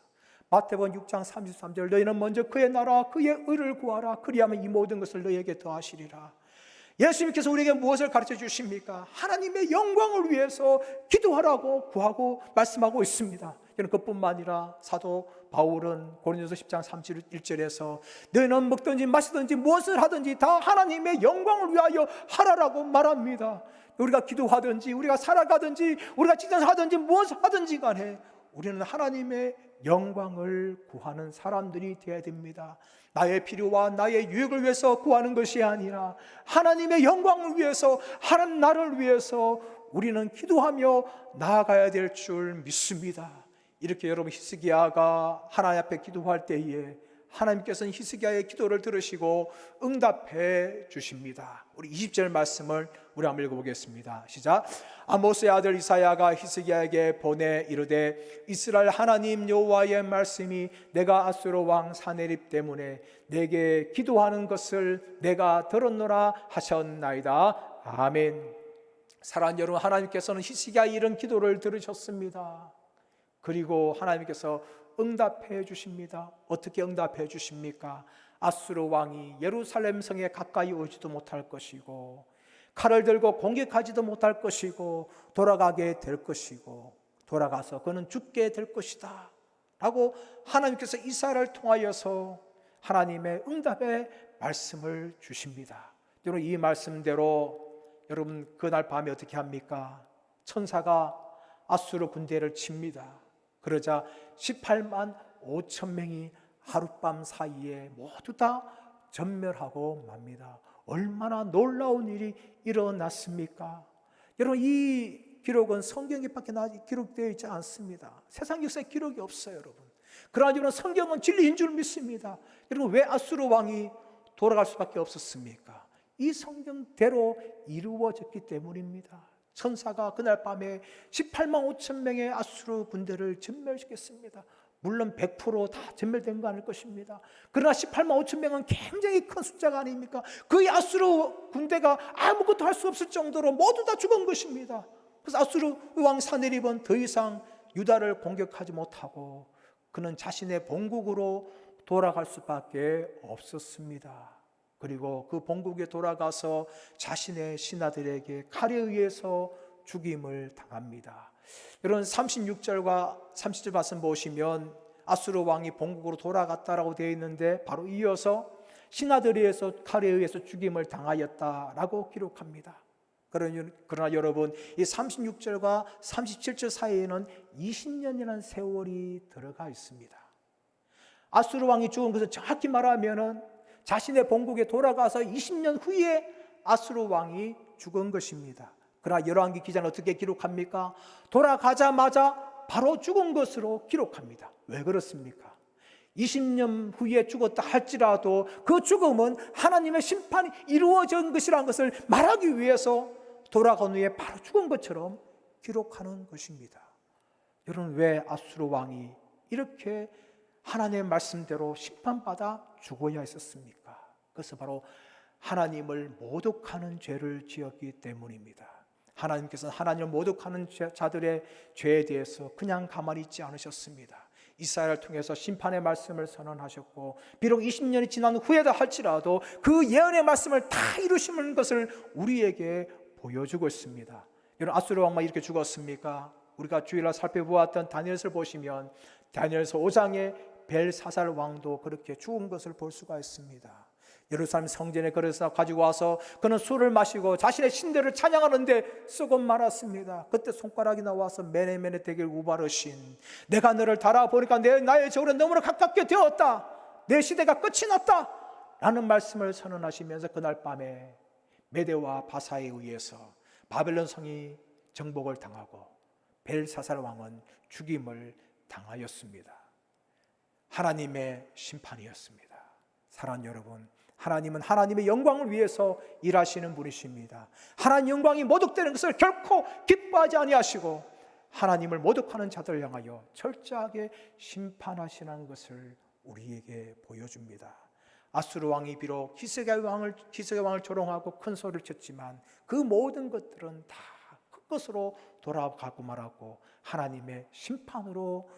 마태복음 6장 33절, 너희는 먼저 그의 나라 그의 의를 구하라. 그리하면 이 모든 것을 너희에게 더하시리라. 예수님께서 우리에게 무엇을 가르쳐 주십니까? 하나님의 영광을 위해서 기도하라고 구하고 말씀하고 있습니다. 그뿐만 아니라 사도 바울은 고린도서 10장 31절에서 너희는 먹든지 마시든지 무엇을 하든지 다 하나님의 영광을 위하여 하라라고 말합니다. 우리가 기도하든지 우리가 살아가든지 우리가 직장하든지 무엇을 하든지 간에 우리는 하나님의 영광을 구하는 사람들이 되어야 됩니다. 나의 필요와 나의 유익을 위해서 구하는 것이 아니라 하나님의 영광을 위해서, 하나님 나를 위해서 우리는 기도하며 나아가야 될 줄 믿습니다. 이렇게 여러분, 히스기야가 하나님 앞에 기도할 때에 하나님께서는 히스기야의 기도를 들으시고 응답해 주십니다. 우리 20절 말씀을 우리 한번 읽어보겠습니다. 시작. 아모스의 아들 이사야가 히스기야에게 보내 이르되 이스라엘 하나님 여호와의 말씀이 내가 아수르 왕 사네립 때문에 내게 기도하는 것을 내가 들었노라 하셨나이다. 아멘. 사랑하는 여러분, 하나님께서는 히스기야의 이런 기도를 들으셨습니다. 그리고 하나님께서 응답해 주십니다. 어떻게 응답해 주십니까? 아수르 왕이 예루살렘 성에 가까이 오지도 못할 것이고 칼을 들고 공격하지도 못할 것이고 돌아가게 될 것이고 돌아가서 그는 죽게 될 것이다 라고 하나님께서 이사야를 통하여서 하나님의 응답의 말씀을 주십니다. 여러분, 이 말씀대로 여러분 그날 밤에 어떻게 합니까? 천사가 아수르 군대를 칩니다. 그러자 18만 5천 명이 하룻밤 사이에 모두 다 전멸하고 맙니다. 얼마나 놀라운 일이 일어났습니까? 여러분, 이 기록은 성경에밖에 기록되어 있지 않습니다. 세상 역사에 기록이 없어요, 여러분. 그러나 여러분, 성경은 진리인 줄 믿습니다. 여러분, 왜 아수르 왕이 돌아갈 수밖에 없었습니까? 이 성경대로 이루어졌기 때문입니다. 천사가 그날 밤에 18만 5천 명의 아수르 군대를 전멸시켰습니다. 물론 100% 전멸된 거 아닐 것입니다. 그러나 18만 5천 명은 굉장히 큰 숫자가 아닙니까? 그 아수르 군대가 아무것도 할 수 없을 정도로 모두 다 죽은 것입니다. 그래서 아수르 왕 사네립은 더 이상 유다를 공격하지 못하고 그는 자신의 본국으로 돌아갈 수밖에 없었습니다. 그리고 그 본국에 돌아가서 자신의 신하들에게 칼에 의해서 죽임을 당합니다. 여러분, 36절과 37절 말씀 보시면 아수르 왕이 본국으로 돌아갔다라고 되어 있는데 바로 이어서 신하들에 의해서 칼에 의해서 죽임을 당하였다라고 기록합니다. 그러나 여러분, 이 36절과 37절 사이에는 20년이라는 세월이 들어가 있습니다. 아수르 왕이 죽은 것을 정확히 말하면은 자신의 본국에 돌아가서 20년 후에 아수르 왕이 죽은 것입니다. 그러나 열왕기 기자는 어떻게 기록합니까? 돌아가자마자 바로 죽은 것으로 기록합니다. 왜 그렇습니까? 20년 후에 죽었다 할지라도 그 죽음은 하나님의 심판이 이루어진 것이라는 것을 말하기 위해서 돌아간 후에 바로 죽은 것처럼 기록하는 것입니다. 여러분, 왜 아수르 왕이 이렇게 하나님의 말씀대로 심판받아 죽어야 했었습니까? 그것은 바로 하나님을 모독하는 죄를 지었기 때문입니다. 하나님께서는 하나님을 모독하는 자들의 죄에 대해서 그냥 가만히 있지 않으셨습니다. 이사야를 통해서 심판의 말씀을 선언하셨고 비록 20년이 지난 후에다 할지라도 그 예언의 말씀을 다 이루시는 것을 우리에게 보여주고 있습니다. 여러분, 아수르 왕만 이렇게 죽었습니까? 우리가 주일날 살펴보았던 다니엘서를 보시면 다니엘서 5장에 벨사살 왕도 그렇게 죽은 것을 볼 수가 있습니다. 예루살렘 성전에 그래서 가지고 와서 그는 술을 마시고 자신의 신들을 찬양하는데 쓰고 말았습니다. 그때 손가락이 나와서 메네메네 되길 우바르신, 내가 너를 달아보니까 나의 저울은 너무나 가깝게 되었다, 내 시대가 끝이 났다 라는 말씀을 선언하시면서 그날 밤에 메대와 바사에 의해서 바벨론 성이 정복을 당하고 벨사살 왕은 죽임을 당하였습니다. 하나님의 심판이었습니다. 사랑하는 여러분, 하나님은 하나님의 영광을 위해서 일하시는 분이십니다. 하나님 영광이 모독되는 것을 결코 기뻐하지 아니하시고 하나님을 모독하는 자들을 향하여 철저하게 심판하시는 것을 우리에게 보여줍니다. 아수르 왕이 비록 히스기야 왕을 조롱하고 큰 소리를 쳤지만 그 모든 것들은 다 헛것으로 돌아가고 말았고 하나님의 심판으로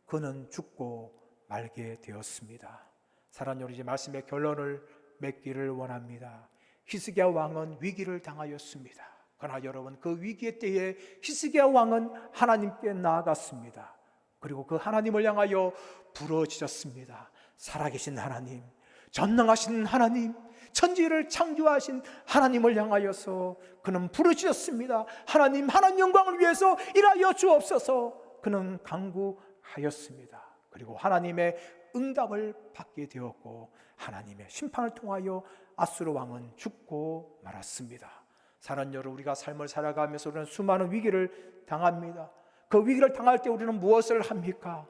그는 죽고 말게 되었습니다. 사랑하는 여러분, 이제 말씀의 결론을 맺기를 원합니다. 히스기야 왕은 위기를 당하였습니다. 그러나 여러분, 그 위기의 때에 히스기야 왕은 하나님께 나아갔습니다. 그리고 그 하나님을 향하여 부르짖었습니다. 살아계신 하나님, 전능하신 하나님, 천지를 창조하신 하나님을 향하여서 그는 부르짖었습니다. 하나님 영광을 위해서 일하여 주옵소서. 그는 간구하였습니다. 그리고 하나님의 응답을 받게 되었고 하나님의 심판을 통하여 아수르 왕은 죽고 말았습니다. 사랑하는 여러분, 우리가 삶을 살아가면서 우리는 수많은 위기를 당합니다. 그 위기를 당할 때 우리는 무엇을 합니까?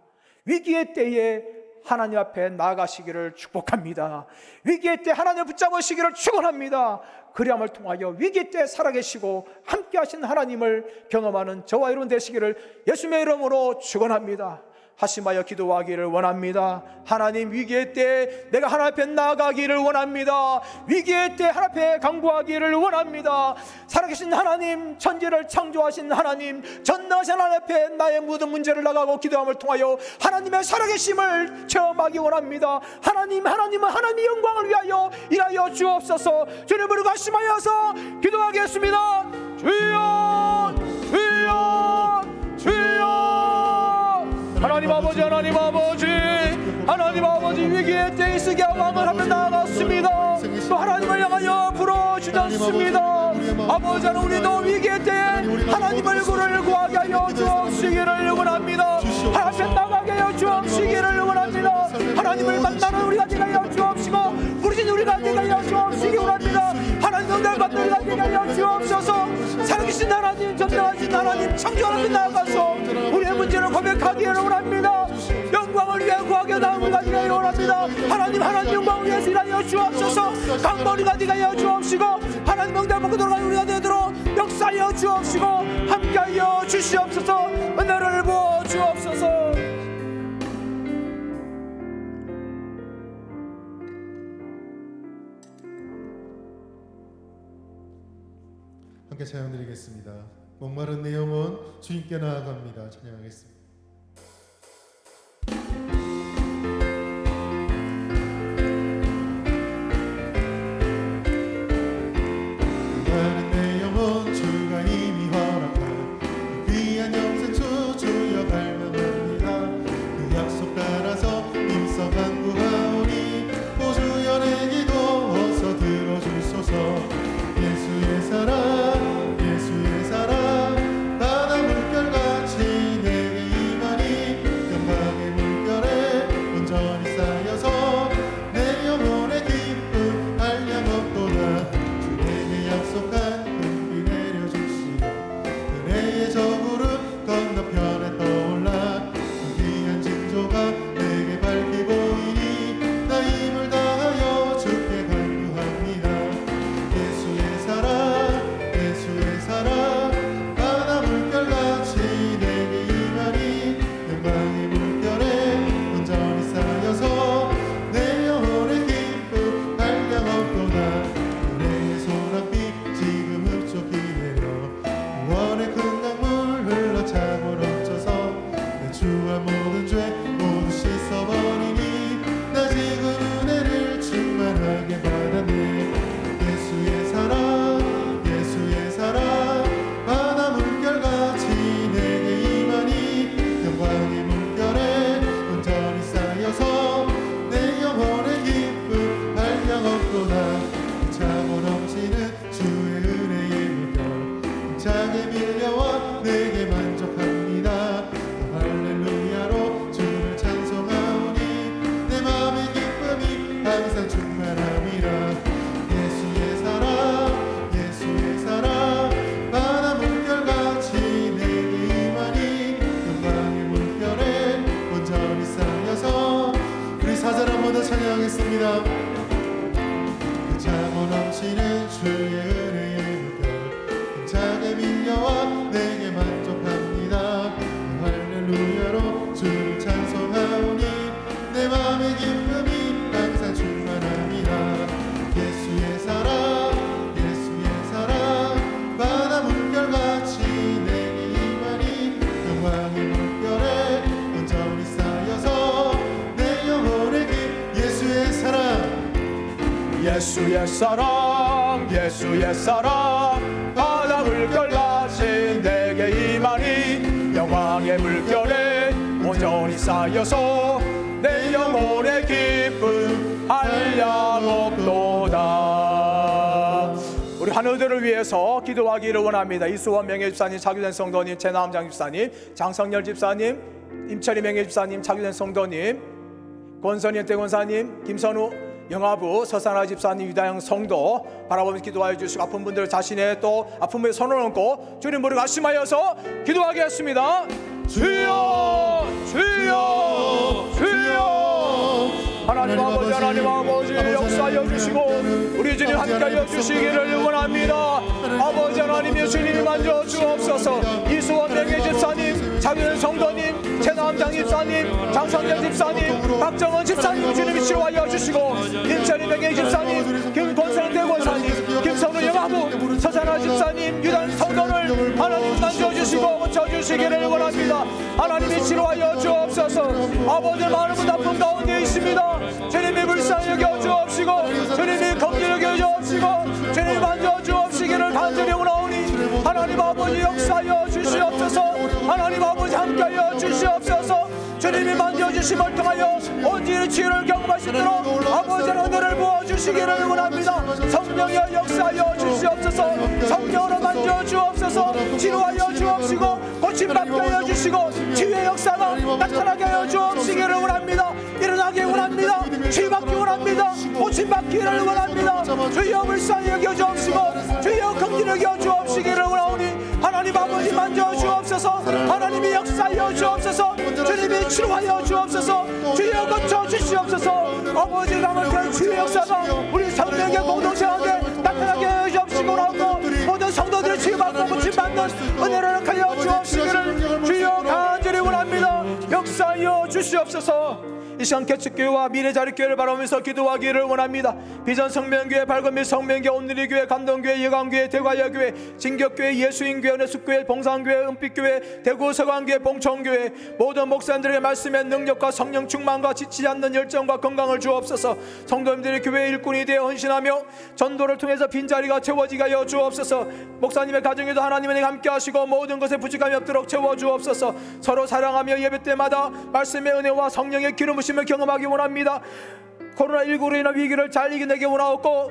위기의 때에 하나님 앞에 나아가시기를 축복합니다. 위기의 때 하나님을 붙잡으시기를 축원합니다. 그리함을 통하여 위기 때 살아계시고 함께 하신 하나님을 경험하는 저와 여러분 되시기를 예수님의 이름으로 축원합니다. 하심하여 기도하기를 원합니다. 하나님, 위기의 때 내가 하나님 앞에 나아가기를 원합니다. 위기의 때 하나님 앞에 간구하기를 원합니다. 살아계신 하나님, 천지를 창조하신 하나님, 전능하신 하나님 앞에 나의 모든 문제를 나가고 기도함을 통하여 하나님의 살아계심을 체험하기 원합니다. 하나님은 하나님의 영광을 위하여 일하여 주옵소서. 주님 부르고 하심하여서 기도하겠습니다. 주여, 주여, 주여. 하나님 아버지, 위기의 때에 히스기야 왕을 하며 나아갔습니다. 또 하나님을 향하여 부르짖었습니다. 아버지, 우리도 위기의 때에 하나님의 얼굴을 구하게 하여 주옵시기를 원합니다. 하나님 앞에 나가게 하여 주옵시기를 원합니다. 하나님을 만나는 우리가 되게 하여 주옵시고 부르짖는 우리가 되게 하여 주옵시기 원합니다. 하나님 응답을 받는 우리가 되게 하여 주옵소서. 살아계신 하나님, 전능하신 하나님, 창조하는 나아가서 우리의 문제를 고백하기를 원합니다. 영광을 위해 구하게 나온 우리가 되게 하여 원합니다. 하나님 영광을 위해서 일하여 주옵소서. 강머리가 되게 하여 주옵시고 하나님 응답을 받고 돌아가는 우리가 되도록 역사하여 주옵시고 함께하여 주시옵소서. 은혜를 부어 주옵소서. 함께 찬양드리겠습니다. 목마른 내 영혼 주님께 나아갑니다. 찬양하겠습니다. 목마른 내 영혼 주가 이미 허락한 그 귀한 영생주 주여 갈망합니다. 그 약속 따라서 힘써 간구하오니 오 주여 내 기도 어서 들어주소서. 예수의 사랑, 예수의 사랑, 바다 물결같이 내게 임하니 영광의 물결에 온전히 쌓여서 내 영혼의 기쁨 한량없도다. 주 내게 약속한 금비 내려주시고 은혜의 저구름 건너편에 떠올라 그 귀한 징조가 내게 밝히 보이니 나 힘을 다하여 주께 간구합니다. 예수의 사랑, 바다 물결같이 내게 임하니 영광의 물결에 온전히 쌓여서 내 영혼의 기쁨 한량없도다. 은혜의 소낙비 지금 흡족히 내려 구원의 큰 강물 흘러차고 넘쳐서 내 주와 모든 죄 모두 씻어버리니 나 지금 은혜를 충만하게 받았네. 예수의 사랑, 바다 물결같이 내게 임하니 영광의 물결에 온전히 쌓여서 내 영혼의 기쁨 한량없도다. 차고 넘치는 주의 은혜의 물결 힘차게 밀려와 내게 만족합니다. 할렐루야로 주를 찬송하오니 내 마음의 기쁨이 항상 충만함이라. 예수의 사랑, 바다 물결같이 내게 임하니 영광의 물결에 온전히 쌓여서 우리 사절 한 번 더 찬양하겠습니다. 그 차고 넘치는 주의 은혜의 물결 힘차게 밀려와 내게 만족합니다. 할렐루야로 주를 찬송하오니 내 마음의 기쁨이 항상 충만합니다. 예수 옛사랑 예수 옛사랑 바다 물결같이 내게 임하니 영광의 물결에 온전히 쌓여서 내 영혼의 기쁨 한량없도다. 우리 하늘들을 위해서 기도하기를 원합니다. 이수원 명예집사님, 차규된 성도님, 최남장 집사님, 장성열 집사님, 임철희 명예집사님, 차규된 성도님, 권선희 대권사님, 김선우 영화부, 서산아 집사님, 유다영 성도 바라보면서 기도하여 주시고, 아픈 분들 자신의 또 아픔에 손을 얹고 주님 머리 가심하여서 기도하겠습니다. 주여 주여 주여. 하나님 아버지, 하나님 아버지 역사하여 주시고 우리 주님 함께하여 주시기를 원합니다. 아버지 하나님의 주님이 만져 주옵소서. 이수원 명예집사님, 장윤 성도님, 최남장 집사님, 장성현 집사님, 박정원 집사님 주님이 치료하여 주시고, 임철희 명예집사님, 김권성 대권사님, 김성우 영화부, 서산아 집사님, 유단 성도를 하나님 만져주시고 고쳐주시기를 원합니다. 하나님이 치료하여 주옵소서. 아버지 많은 분 아픈 가운데 있습니다. 주님이 불쌍히 여겨 주옵시고 주님이 긍휼히 여겨 주옵시고 주님이 만져 주옵시기를 간절히 원하오니 하나님 아버지 역사하여 주시옵소서. 하나님 아버지 함께하여 주시옵소서. 주님이 만져주심을 통하여 온전히 치유를 경험하시도록 아버지의 은혜를 부어주시기를 원합니다. 성령의 역사하여 주시옵소서. 성령으로 만져주옵소서. 치료하여 주옵시고 고침받게 하여 주시고 치유의 역사가 나타나게 하여 주옵시기를 원합니다. 일어나게 원합니다. 치유받기 원합니다. 고침받기를 원합니다. 주여 불쌍히 여겨 주옵시고 주여 긍휼히 여겨 주옵시기를 원하오니 하나님 아버지 만져주옵소서. 하나님이 역사하여 주옵소서. 주님이 치료하여 주옵소서. 주여 고쳐 주시옵소서. 아버지 남은 주의 역사가 우리 성령의 공동체 가운데 나타나게 하여 주옵시고 나오고 모든 성도들의 치유받고 고침받는 은혜를 하여 주옵시기를 주여 간절히 원합니다. 역사하여 주시옵소서. 이 시간 개척교회와 미래자립교회를 바라보면서 기도하기를 원합니다. 비전성명교회, 밝은빛 성명교회, 온누리교회, 감동교회, 예강교회, 대과여교회, 진격교회, 예수인교회, 은혜숙교회, 봉산교회, 은빛교회, 대구 서강교회, 봉천교회 모든 목사님들에게 말씀의 능력과 성령 충만과 지치지 않는 열정과 건강을 주옵소서. 성도님들이 교회의 일꾼이 되어 헌신하며 전도를 통해서 빈자리가 채워지게 하여 주옵소서. 목사님의 가정에도 하나님의 함께 하시고 모든 것에 부족함이 없도록 채워주옵소서. 서로 사랑하며 예배 때마다 말씀의 은혜와 성령의 기름을 경험하기 원합니다. 코로나19로 인한 위기를 잘 이겨내기 원하옵고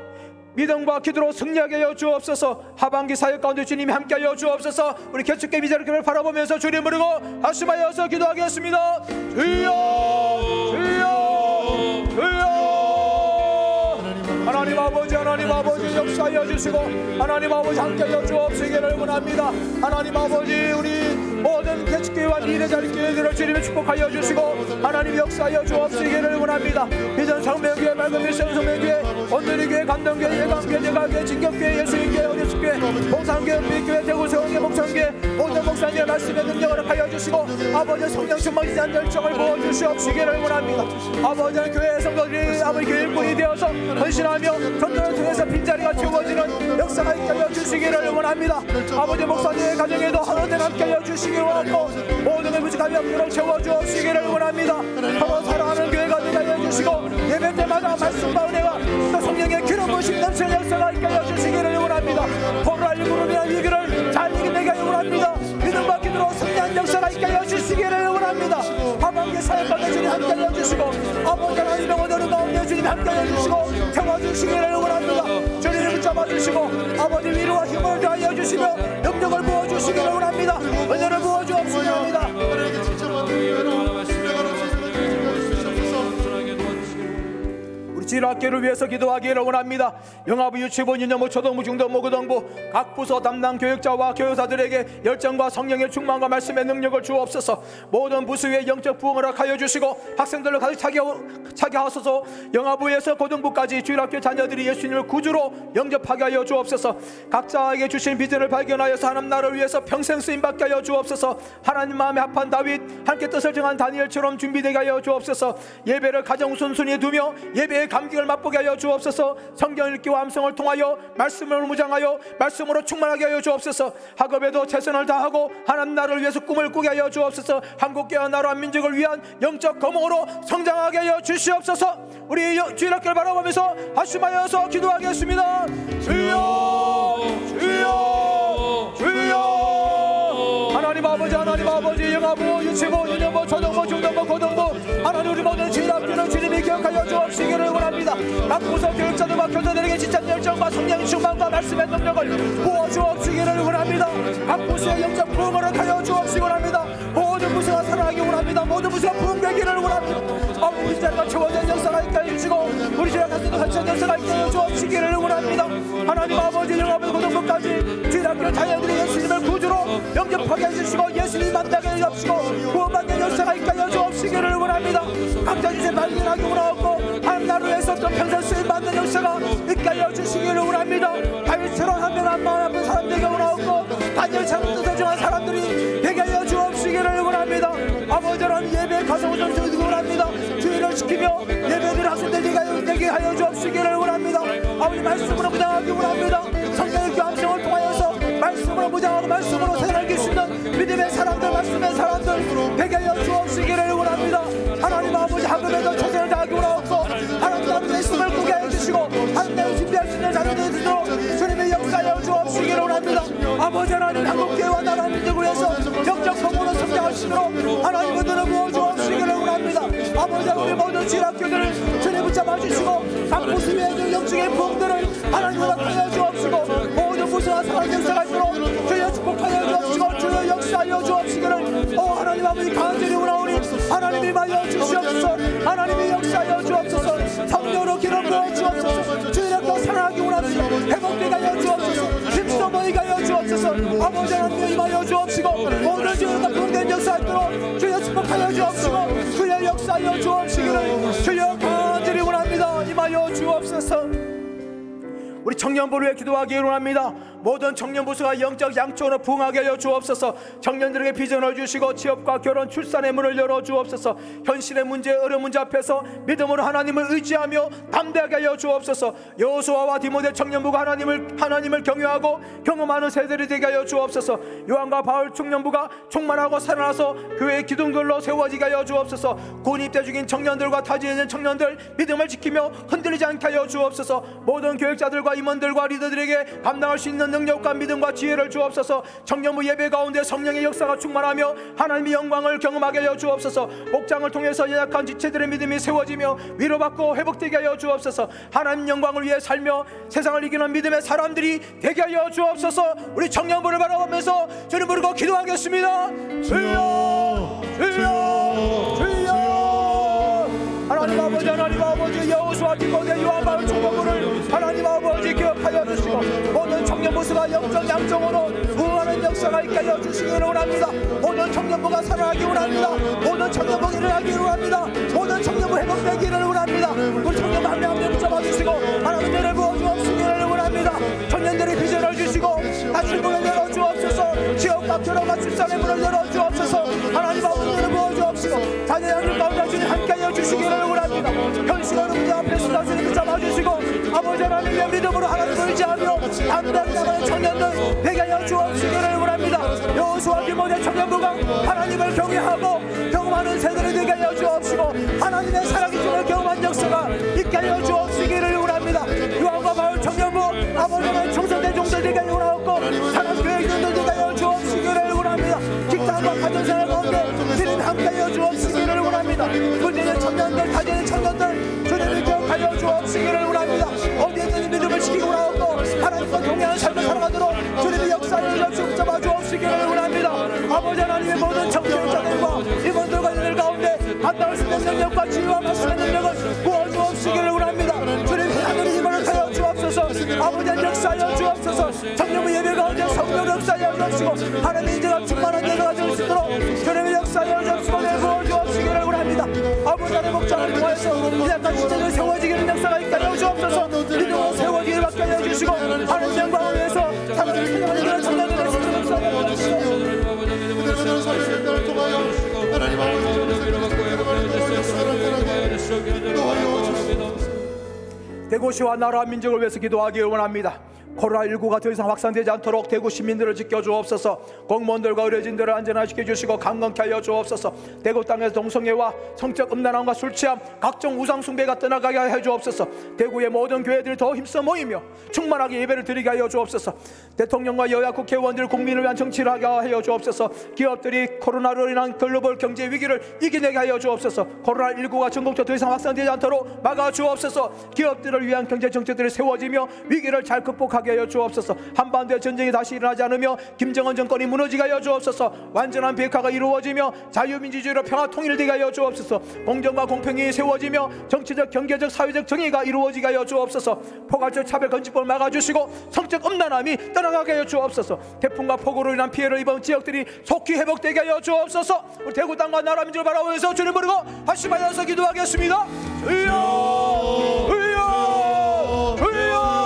믿음과 기도로 승리하게 하여 주옵소서. 하반기 사역 가운데 주님이 함께 하여 주옵소서. 우리 개척교회 미자립교회를 바라보면서 주님 부르고 하심하여서 기도하겠습니다. 주여 주여 주여. 하나님 아버지, 하나님 아버지 역사하여 주시고 하나님 아버지 함께하여 주옵시기를 원합니다. 하나님 아버지 우리 모든 개척교회와 미래자립교회들을 주님의 축복하여 주시고 하나님 역사하여 주옵시기를 원합니다. 비전 성명교회, 밝은 미션 성명교회, 온누리교회, 감동교회, 예강교회, 대가교회, 진격교회, 예수인교회, 은혜숙교회, 봉산교회, 은빛교회, 대구 서강교회, 목천교회 모든 목사님의 말씀의 능력을 하여 주시고 아버지 성령 충만하지 않는 열정을 부어주시옵시기를 원합니다. 아버지 교회 성도들이 아버지 교회 일꾼이 되어서 헌신하며 전도를 통해서 빈자리가 채워지는 역사가 있게 하여 주시기를 원합니다. 아버지 목사님의 가정에도 하나님 함께 하여 주시기를 원하고 모든 부족함이 없도록 채워주시기를 원합니다. 서로 사랑하는 교회가 되게 하여 주시고 예배 때마다 말씀과 은혜와 또 성령의 기름 부으심 넘치는 역사가 있게 하여 주시기를 원합니다. 코로나19로 인한 위기를 잘 이겨내게 하여 원합니다. 믿음과 기도로 승리한 역사가 있게 하여 주시기를 원합니다. 하반기 사역과 주님 함께 하여 주시고 아버지 하나님 영원한 가운데 주님 함께 하여 주시고 채워주시기를 원합니다. 주님을 붙잡아 주시고 아버지 위로와 힘을 더하여 주시며 능력을 부어주시기를 원합니다. 은혜를 부어주옵소서. 우리 지일학교를 위해서 기도하기를 원합니다. 영화부, 유치부, 유년부, 초등부, 중등부, 고등부 각 부서 담당 교육자와 교사들에게 열정과 성령의 충만과 말씀의 능력을 주옵소서. 모든 부수의 영적 부흥을 하여 주시고 학생들을 가득 차게 하소서. 영화부에서 고등부까지 주일학교 자녀들이 예수님을 구주로 영접하게 하여 주옵소서. 각자에게 주신 비전을 발견하여서 하나님 나라를 위해서 평생 쓰임받게 하여 주옵소서. 하나님 마음에 합한 다윗, 함께 뜻을 정한 다니엘처럼 준비되게 하여 주옵소서. 예배를 가정 순순히 두며 예배의 감격을 맛보게 하여 주옵소서. 성경 읽기와 암송을 통하여 말씀을 무장하여 말씀으로 충만하게 하여 주옵소서. 학업에도 최선을 다하고 하나님 나라를 위해서 꿈을 꾸게 하여 주옵소서. 한국교회 나라 민족을 위한 영적 거목으로 성장하게 하여 주시옵소서. 우리 주일학교를 바라보면서 하심하여서 기도하겠습니다. 주여 주여 주여. 하나님 아버지 영아부 유치부 유년부 초등부 중등부 고등부 하나님 우리 모든 주일학교는 주님이 기억하여 주옵시기를 원합니다. 각 부서 교육자들과 교사들에게 지찬 열정과 성령의 충만과 말씀의 능력을 부어주옵시기를 원합니다. 각 부서의 영적 부흥을 하여 주옵시기 원합니다. 모든 부서가 살아나기 원합니다. 모든 부서가 부흥되기를 원합니다. 아버지 빗자루가 채워진 역사가 있게 해주시고 우리 주일학교도 같이 역사가 있게 해여 주옵시기를 원합니다. 하나님 아버지 영아부 고등부까지 주일학교 자녀들이 예수님을 구주로 영접하게 해주시고 예수님 만나게 해주시고 구원받는 역사가 있게 하여 주옵시기를 원합니다. 각자 주제 발견하기 원하고 하나님 나라에서 또 평생 수임받는 역사가 있게 하여 주시기를 원합니다. 다윗처럼 한 명 한 마음 아픈 사람들에게 원하고 다니엘처럼 뜻을 정한 사람들이 되게 하여 주옵시기를 원합니다. 아버지는 예배 가성을 드리기 원합니다. 주의를 지키며 예배들 학생들 되게 하여 주옵시기를 원합니다. 아버지 말씀으로 무장하기 원합니다. 성경의 교함성을 통하여서 말씀으로 무장하고 말씀으로 세상을 수 있는 믿음의 사람들 말씀의 사람들 되게 하여 주옵시기를 원합니다. 하나님 아버지 학업에도 최선을 다하기 원하고 하나님 나라의 말씀을 꾸게 해주시고 하나님 나라를 준비할 수 있는 자녀들이 되도록 주님의 역사하여 주옵시기를 원합니다. 아버지 하나님 한국교회와 나라 민족을 위해서 영적 공부로 성장하시도록 하나님 은혜를 부어주옵시기를 원합니다. 아버지 우리 모든 주일학교들을 주님 붙잡아 주시고 각 모습의 영적인 부흥들을 하나님 허락하여 주옵시고 모든 부서와 사랑 역사가 있도록 주여 축복하여 주옵시고 주여 역사하여 주옵시기를 하나님 아버지 간절히 원하오니 하나님이 임하여 주시옵소서. 하나님이 역사하여 주옵소서. 성령으로 기름 부어 주옵소서. 주일학교 사랑하기 원합니다. 회복되게 하여 주옵소서. 힘써 모이게 하여 주옵소서. 아버지 하나님 임하여 주옵시고 모든 주일학교 부흥된 역사 있도록 주여 축복하여 주옵시고 주여 역사하여 주옵시기를 주여 간절히 원합니다. 임하여 주옵소서. 우리 청년부를 위해 기도하기 원합니다. 모든 청년부서가 영적 양쪽으로 부흥하게 하여 주옵소서. 청년들에게 비전을 주시고 취업과 결혼 출산의 문을 열어 주옵소서. 현실의 문제 어려운 문제 앞에서 믿음으로 하나님을 의지하며 담대하게 하여 주옵소서. 여호수아와 디모데 청년부가 하나님을 경외하고 경험하는 세대들이 되게 하여 주옵소서. 요한과 바울 청년부가 충만하고 살아나서 교회의 기둥들로 세워지게 하여 주옵소서. 군 입대 중인 청년들과 타지에 있는 청년들 믿음을 지키며 흔들리지 않게 하여 주옵소서. 모든 교육자들과 임원들과 리더들에게 감당할 수 있는 능력과 믿음과 지혜를 주옵소서. 청년부 예배 가운데 성령의 역사가 충만하며 하나님의 영광을 경험하게 하여 주옵소서. 목장을 통해서 연약한 지체들의 믿음이 세워지며 위로받고 회복되게 하여 주옵소서. 하나님 영광을 위해 살며 세상을 이기는 믿음의 사람들이 되게 하여 주옵소서. 우리 청년부를 바라보면서 주님 부르고 기도하겠습니다. 주여 주여 주여. 하나님 아버지 여호수아 디모데 요한 바울 청년부를 하나님 아버지 기억하여 주시고 모든 청년부서가 영적 양쪽으로 부흥하는 역사가 있게 하여 주시기를 원합니다. 모든 청년부가 살아나기 원합니다. 모든 청년부가 일어나기를 원합니다. 모든 청년부 회복되기를 원합니다. 우리 청년부 한 명 한 명 잡아주시고 하나님 은혜를 부어주옵시기를 원합니다. 청년들의 비전을 주시고 다시 문을 열어주옵소서. 취업과 결혼과 출산의 문을 열어주옵소서. 하나님 아버지 은혜를 부어주옵시고 자녀 양육 가운데 주님 함께하여 주시기를 원합니다. 현실의 문제 앞에 수다스를 붙잡아주시고 아버지 하나님의 믿음으로 하나님을 의지하며 담대하게 나가는 청년들 되게 하여 주옵시기를 원합니다. 여호수아 디모데 청년부가 하나님을 경외하고 경험하는 세대를 되게 하여 주옵시고 하나님의 살아계심을 경험한 역사가 있게 하여 주옵시기를 원합니다. 요한과 바울 청년부 아버지 하나님 청소년 종들 되게 하여 원하옵고 사랑교회 인원들 되게 하여 주옵시기를 원합니다. 직장과 가정생활 가운데 주님 함께하여 주옵시기를 원합니다. 그들의 청년들 가정의 청년들 주님을 기억하여 주옵시기를 원합니다. 어디에든 믿음을 지키고 원하옵고 하나님과 동행하는 삶을 살아가도록 주님의 역사를 역시 잡아 주옵시기를 원합니다. 아버지 하나님의 모든 청소년자들과 임원들과 이들 가운데 감당할 수 있는 능력과 지혜와 말씀의 능력을 부어주옵시기를 원합니다. 주님의 하늘의 힘을 하여 주옵소서. 아버지 역사하여 주옵소서. 청년부 예배 가운데 성령 역사하여 주옵시고 하나님의 인재가 충만한 예배가 될 수 있도록 주님의 역사하여 주옵시고 부어주옵시기를 원합니다. 아버지 하나님의 목장을 통하여서 약간 진짜를 세워지기는 역사가 있게 하여 주옵소서. 믿음으로 세워지기를 받게 하여 주시고 하나님 영광을 위해서 사랑을 생각하는 청년들의 신을 역사하여 주시고 그들의 삶을 통하여 하나님 아버지 대구시와 나라 민족을 위해서 기도하기를 원합니다. 코로나19가 더 이상 확산되지 않도록 대구 시민들을 지켜주옵소서. 공무원들과 의료진들을 안전하게 지켜주시고 강건케 하여 주옵소서. 대구 땅에서 동성애와 성적 음란함과 술취함, 각종 우상숭배가 떠나가게 하여 주옵소서. 대구의 모든 교회들이 더 힘써 모이며 충만하게 예배를 드리게 하여 주옵소서. 대통령과 여야 국회의원들 국민을 위한 정치를 하게 하여 주옵소서. 기업들이 코로나로 인한 글로벌 경제 위기를 이겨내게 하여 주옵소서. 코로나19가 전국적으로 더 이상 확산되지 않도록 막아 주옵소서. 기업들을 위한 경제 정책들이 세워지며 위기를 잘 극복하게 하여 주옵소서. 한반도의 전쟁이 다시 일어나지 않으며 김정은 정권이 무너지게 하여 주옵소서. 완전한 비핵화가 이루어지며 자유민주주의로 평화 통일되게 하여 주옵소서. 공정과 공평이 세워지며 정치적 경제적 사회적 정의가 이루어지게 하여 주옵소서. 포괄적 차별금지법을 막아주시고 성적 음란함이 떠나가게 하여 주옵소서. 태풍과 폭우로 인한 피해를 입은 지역들이 속히 회복되게 하여 주옵소서. 우리 대구 땅과 나라 민족을 바라보면서 주님 부르고 합심하여서 기도하겠습니다. 주여 주여 주여.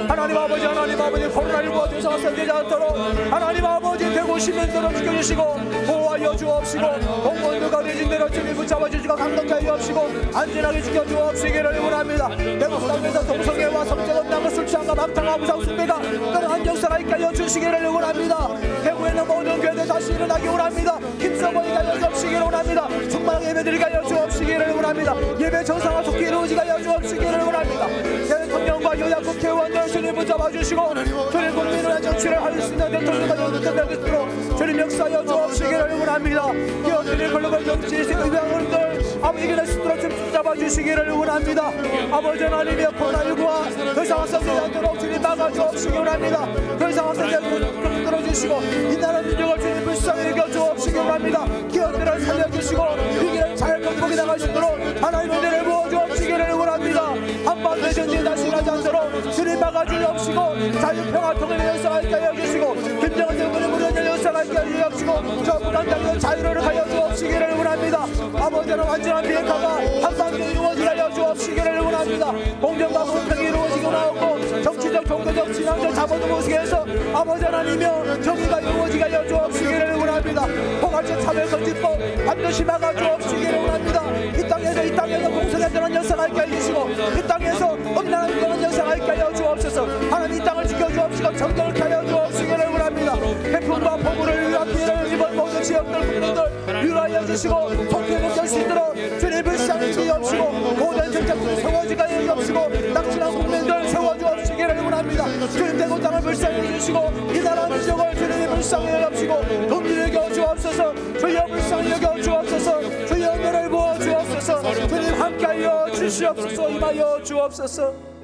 하나님 아버지, 하나님 아버지, 코로나19가 더 이상 확산되지 않도록 하나님 아버지 대구 시민들을 지켜주시고 보호하여 주옵시고 공무원들과 의료진들을 주님 붙잡아 주시고 강건케 하여 주옵시고 안전하게 지켜주옵시기를 원합니다. 대구 땅에서 동성애와 성적 음란과 술취함과 방탕과 우상숭배가 떠나간 역사가 있게 하여 주시기를 원합니다. 대구에는 모든 교회들 다시 일어나기 원합니다. 힘써 보이게 하여 주옵시기를 원합니다. 충만하게 예배드리게 하여 주옵시기를 원합니다. 예배 정상화 속히 이루어지게 하여 주옵시기를 원합니다. 대통령과 여야 국회의원들 주님 붙잡아 주시고 주님 국민을 위한 정치를 할 수 있는 대통령과 여야들로 주님 역사하여 주옵시기를 원합니다. 기업들이 글로벌 정치 의병들 아버지 이겨낼 수 있도록 주님 붙잡아 주시기를 원합니다. 아버지 하나님의 코로나19와 더 이상 확산되지 않도록 주님 막아 주옵시기를 원합니다. 더 이상 확산되지 않도록 들어주시고 이 나라 민족을 주님 불쌍히 여겨 주옵시기를 원합니다. 기업들을 살려주시고 위기를 잘 극복해 나갈 수 있도록 하나님의 은혜를 부어 주옵시기를 원합니다. 한반도의 전쟁이 다시 일어나지 않도록 주님 막아 주옵시고 자유평화 통일의 역사가 있게 하여 주시고 김정은 정부의 무너질 역사가 있게 하여 주시고 저 북한 땅에서 자유를 하여 주옵시기를 원합니다. 아버지는 완전한 비핵화가 한반도에 이루어지게 하여 주옵시기를 원합니다. 공정과 공평이 이루어지고 나오고 정치적 종교적 신앙적 자본을 모시게 해서 아버지 하나님이여 정의가 이루어지게 하여 주옵시기를 원합니다. 포괄적 차별금지법 반드시 막아 주옵시기를 원합니다. 이 땅에서 공성에 떠난 역사가 있게 해주시고 이 땅에서 음란한 떠난 역사가 있게 하여 주옵소서. 하나님 이 땅을 지켜주옵시고 정결케 하여 주옵시기를 원합니다. 태풍과 폭우를 위한 피해를 입은 모든 지역들 국민들 위로하여 주시고 속히 회복될 수 있도록 주님 불쌍히 주옵시고 모든 정책들이 세워지게 하여 주옵시고 낙진한 국민들 세워주옵시기를 원합니다. 주님 대구 땅을 불쌍히 주시고 이 나라 민족을 주님이 불쌍히 여겨주시고 긍휼히 여겨 주옵소서. 주여 불쌍히 여겨 주옵소서. 주여 은혜를 부어 주옵소서. 주님 함께하여 주시옵소서. 임하여 주옵소서.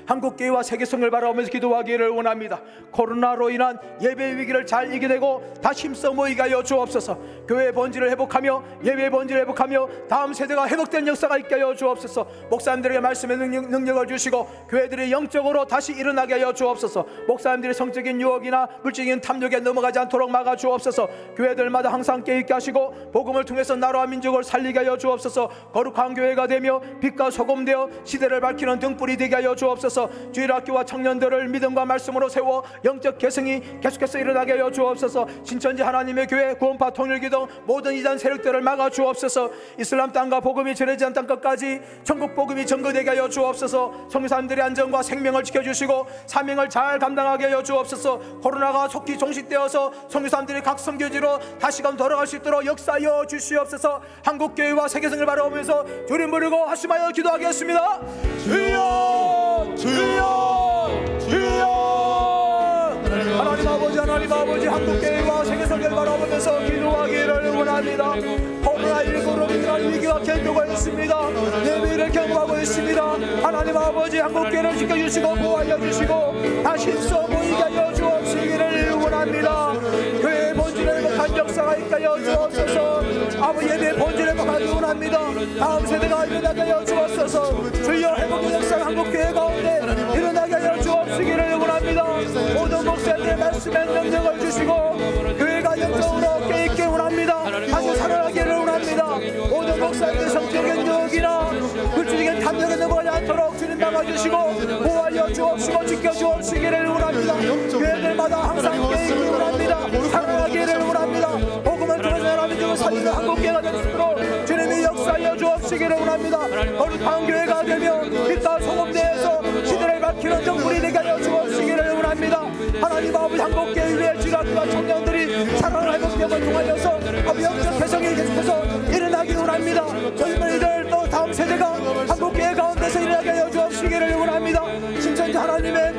한국교회와 세계성을 바라보면서 기도하기를 원합니다. 코로나로 인한 예배 위기를 잘 이겨내고 다시 힘써 모이게 하여 주옵소서. 교회의 본질을 회복하며 예배의 본질을 회복하며 다음 세대가 회복된 역사가 있게 하여 주옵소서. 목사님들에게 말씀의 능력을 주시고 교회들이 영적으로 다시 일어나게 하여 주옵소서. 목사님들이 성적인 유혹이나 물질적인 탐욕에 넘어가지 않도록 막아 주옵소서. 교회들마다 항상 깨있게 하시고 복음을 통해서 나라와 민족을 살리게 하여 주옵소서. 거룩한 교회가 되며 빛과 소금 되어 시대를 밝히는 등불이 되게 하여 주옵소서. 주일학교와 청년들을 믿음과 말씀으로 세워 영적 개성이 계속해서 일어나게 하여 주옵소서. 신천지 하나님의 교회 구원파 통일기동 모든 이단 세력들을 막아 주옵소서. 이슬람 땅과 복음이 전해지지 않는 땅끝까지 천국 복음이 전거되게 하여 주옵소서. 성교사님들의 안전과 생명을 지켜주시고 사명을 잘 감당하게 하여 주옵소서. 코로나가 속히 종식되어서 성교사님들이 각 선교지로 다시금 돌아갈 수 있도록 역사하여 주시옵소서. 한국교회와 세계성을 바라보면서 주님 부르고 하심하여 기도하겠습니다. 주여 주여 주여. 하나님 아버지 한국교회와 세계성을 바라보면서 기도하기를 원합니다. 코로나19로 인한 위기와 결도가 있습니다. 예배를 경험하고 있습니다. 하나님 아버지 한국교회를 지켜주시고 보호하여 주시고 다시 힘써 보이게 하여 주옵시기를 원합니다. 교회의 본질을 회복한 역사가 있게 하여 주옵소서. 아버지 예배의 본질을 회복하기 원합니다. 다음 세대가 일어나게 하여 주옵소서. 주여 회복의 역사 한국교회 가운데 일어나게 하여 주옵시기를 원합니다. 모든 목사님의 말씀에 능력을 주시고 교회가 영적으로 깨있게 원합니다. 다시 살아나기를 원합니다. 모든 목사님의 성적인 유혹이나 물질적인 탐욕에 넘어가지 않도록 주님 막아주시고 보호하여 주옵시고 지켜주옵시기를 원합니다. 교회들마다 항상 깨있기 원합니다. 살아나기를 원합니다. 복음을 통해서 하나님 주를 살리는 한국교회가 될 수 있도록 주님이 역사하여 주옵시기를 원합니다. 거룩한 교회가 되며 젊은 이들 또 다음 세대가 한국교회 가운데서 일어나게 하여 주옵시기를 원합니다. 신천지 하나님의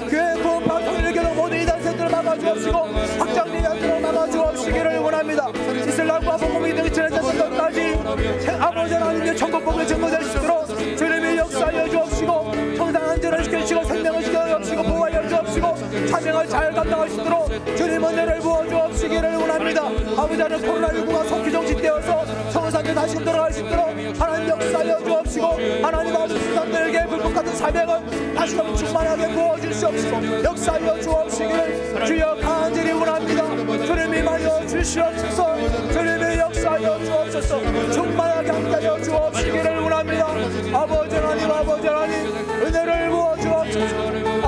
교회 구원파 통일교도 모든 이단 세대를 막아주옵시고 확장된 이단들을 막아주옵시기를 원합니다. 이슬람과 복음이 등치는 것까지 아버지 하나님의 천국복음이 증거될 수 있도록 주님이 역사하여 주옵시고 정당한 죄를 지켜주시고 생명을 지켜주옵시고 보호하여 주옵시고 사명을 잘 감당할 수 있도록 주님 은혜를 부어주옵시기를 원합니다. 아버지 하나님 코로나19가 속히 정식되어서 청산대 다시 돌아갈 수 있도록 하나님 역사하여 주옵시고 하나님 아버지 수상들에게 불꽃 같은 사명을 다시금 충만하게 부어주시옵시고 역사하여 주옵시기를 주여 간절히 원합니다. 주님이 임하여 주시옵소서. 주님의 역사하여 주옵소서. 충만하게 함께하여 주옵시기를 원합니다. 아버지 하나님 아버지 하나님 은혜를 부어주옵소서.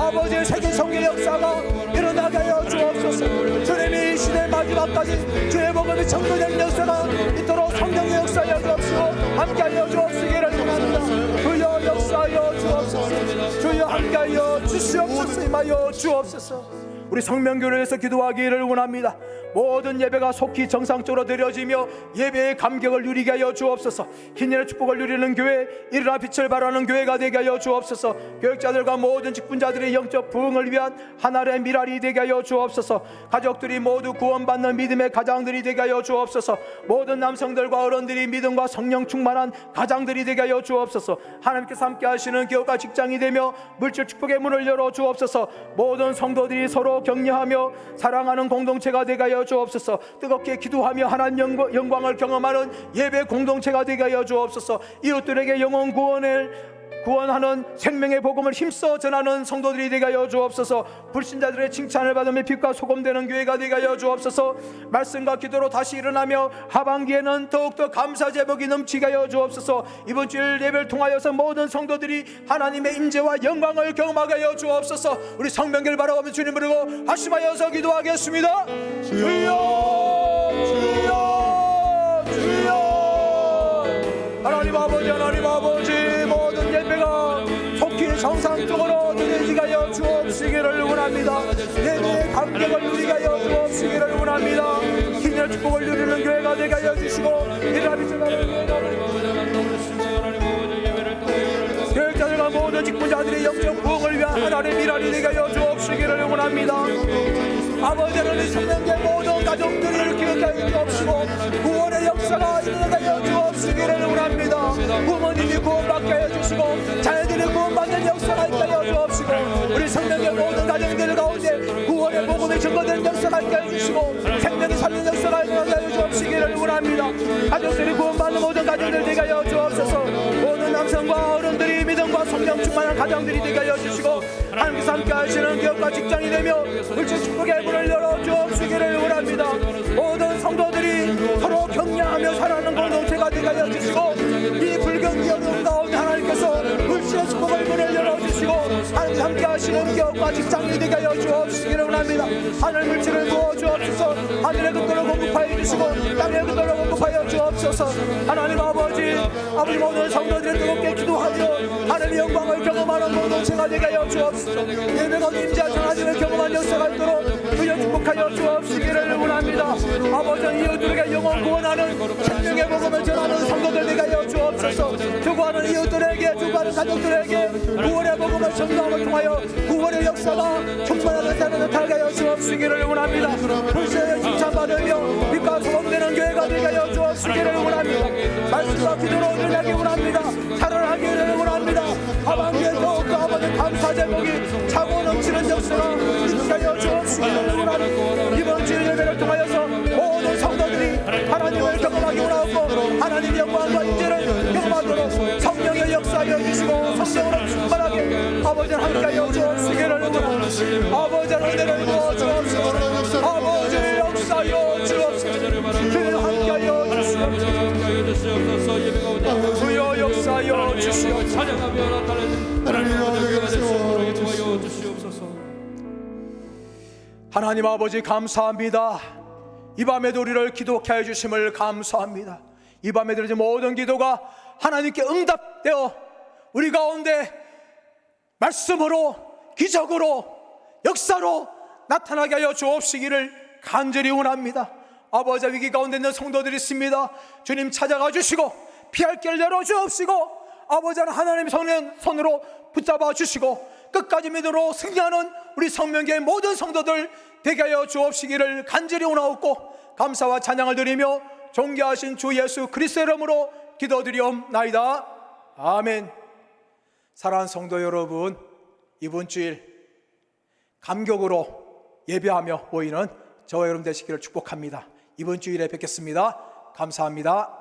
아버지의 세계 성계 역사가 일어나게 하여 주옵소서. 주님이 이 시대 마지막까지 주의 복음이 전도된 역사가 있도록 성령의 역사하여 주옵시고 함께하여 주옵시기를 원합니다. 주여 역사하여 주옵소서. 주여 함께하여 주시옵소서. 임하여 주옵소서. 우리 성명교회에서 기도하기를 원합니다. 모든 예배가 속히 정상적으로 드려지며 예배의 감격을 누리게 하여 주옵소서. hin년의 축복을 누리는 교회, 일어나 빛을 발하는 교회가 되게 하여 주옵소서. 교육자들과 모든 직분자들의 영적 부흥을 위한 하나의 미랄이 되게 하여 주옵소서. 가족들이 모두 구원받는 믿음의 가장들이 되게 하여 주옵소서. 모든 남성들과 어른들이 믿음과 성령 충만한 가장들이 되게 하여 주옵소서. 하나님께서 함께 하시는 기업과 직장이 되며 물질 축복의 문을 열어 주옵소서. 모든 성도들이 서로 격려하며 사랑하는 공동체가 되게 하여 주옵소서. 뜨겁게 기도하며 하나님 영광을 경험하는 예배 공동체가 되게 하여 주옵소서. 이웃들에게 영혼 구원하는 생명의 복음을 힘써 전하는 성도들이 되게 하여 주옵소서. 불신자들의 칭찬을 받으며 빛과 소금 되는 교회가 되게 하여 주옵소서. 말씀과 기도로 다시 일어나며 하반기에는 더욱더 감사 제목이 넘치게 하여 주옵소서. 이번 주일 예배를 통하여서 모든 성도들이 하나님의 임재와 영광을 경험하게 하여 주옵소서. 우리 성명결 바라보며 주님 부르고 합심하여서 기도하겠습니다. 주여 주여 주여. 하나님 아버지 하나님 아버지 모든 예배가 속히 정상적으로 드려지게 하여 주옵시기를 원합니다. 예배의 감격을 누리게 하여 주옵시기를 원합니다. hin년의 축복을 누리는 교회가 되게 하여 주시고 일어나 빛을 발하는 교육자들과 모든 직분자들의 영적 부흥을 위한 하나님의 미랄이 되게 하여 주옵시기를 원합니다. 아버지 하나님 성령의 모든 가족들을 기억하여 주옵시고 구원의 역사가 일어나게 하여 주옵시기를 원합니다. 부모님이 구원받게 하여 주시고 자녀들이 구원받는 역사가 있게 하여 주옵시고 우리 성령의 모든 가정들 가운데 구원의 복음이 증거되는 역사가 있게 하여 주시고 생명이 살리는 역사가 일어나게 하여 주옵시기를 원합니다. 가족들이 구원받는 모든 가정들 되게 하여 주옵소서. 모든 남성과 어른들이 믿음과 성령 충만한 가정들이 되게 하여 주시고 하나님께서 함께 하시는 기업과 직장이 되며 물질 축복의 문을 열어 주옵시기를 원합니다. 모든 성도들이 서로 격려하며 살아가는 공동체가 되게 하여 주시고 이 불경기 어려운 가운데 하나님께서 물질의 축복의 문을 열어주시고 하나님 함께 하시는 기업과 직장이 되게 하여 주옵시기를 원합니다. 하늘 물질을 부어 주옵소서. 하늘의 것들을 공급하여 주시고 땅의 것들을 공급하여 주옵소서. 하나님 아버지 모든 성도들이 뜨겁게 기도하며 하나님의 영광을 경험하는 공동체가 되게 하여 주옵소서. 예배가 임재하신 하나님의 경험한 역사가 있도록 그여 축복하여 주옵시기를 원합니다. 아버지 이웃들에게 영혼 구원하는 생명의 복음을 전하는 성도들 되게 하여 주옵소서. 주구하는 이웃들에게 주구하는 가족들에게 구원의 복음을 전도함을 통하여 구원의 역사가 충만하게 나타나게 하여 주옵시기를 원합니다. 불신에 칭찬받으며 빛과 소금되는 교회가 되게 하여 주옵시기를 원합니다. 말씀과 기도로 늘나게 원합니다. 살아나기를 원합니다. 하반기에 더욱더 아버지 감사 제목이 차고 넘치는 역사가 있게 하여 주옵시기를 원합니다. 이번 주 예배를 통하여서 모든 성도들이 하나님을 경험하기 원하고 하나님 영광과 인재를 경험하도록 성령의 역사하여 주시고 성령으로 충만하게 아버지를 함께하여 주옵시기를 원합니다. 아버지를 은혜를 부어 주옵소서. 아버지 역사하여 주옵소서. 주님 함께하여 주시옵소서. 주여 역사하여 주시옵소서. 하나님 아버지 감사합니다. 이 밤에도 우리를 기도케 해주심을 감사합니다. 이 밤에 드려진 모든 기도가 하나님께 응답되어 우리 가운데 말씀으로 기적으로 역사로 나타나게 하여 주옵시기를 간절히 원합니다. 아버지 위기 가운데 있는 성도들이 있습니다. 주님 찾아가 주시고 피할 길을 열어주옵시고 아버지 하나님 손으로 붙잡아 주시고 끝까지 믿음으로 승리하는 우리 성명교회 모든 성도들 되게 하여 주옵시기를 간절히 원하옵고 감사와 찬양을 드리며 존귀하신 주 예수 그리스도의 이름으로 기도드리옵나이다. 아멘. 사랑하는 성도 여러분, 이번 주일 감격으로 예배하며 모이는 저와 여러분 되시기를 축복합니다. 이번 주일에 뵙겠습니다. 감사합니다.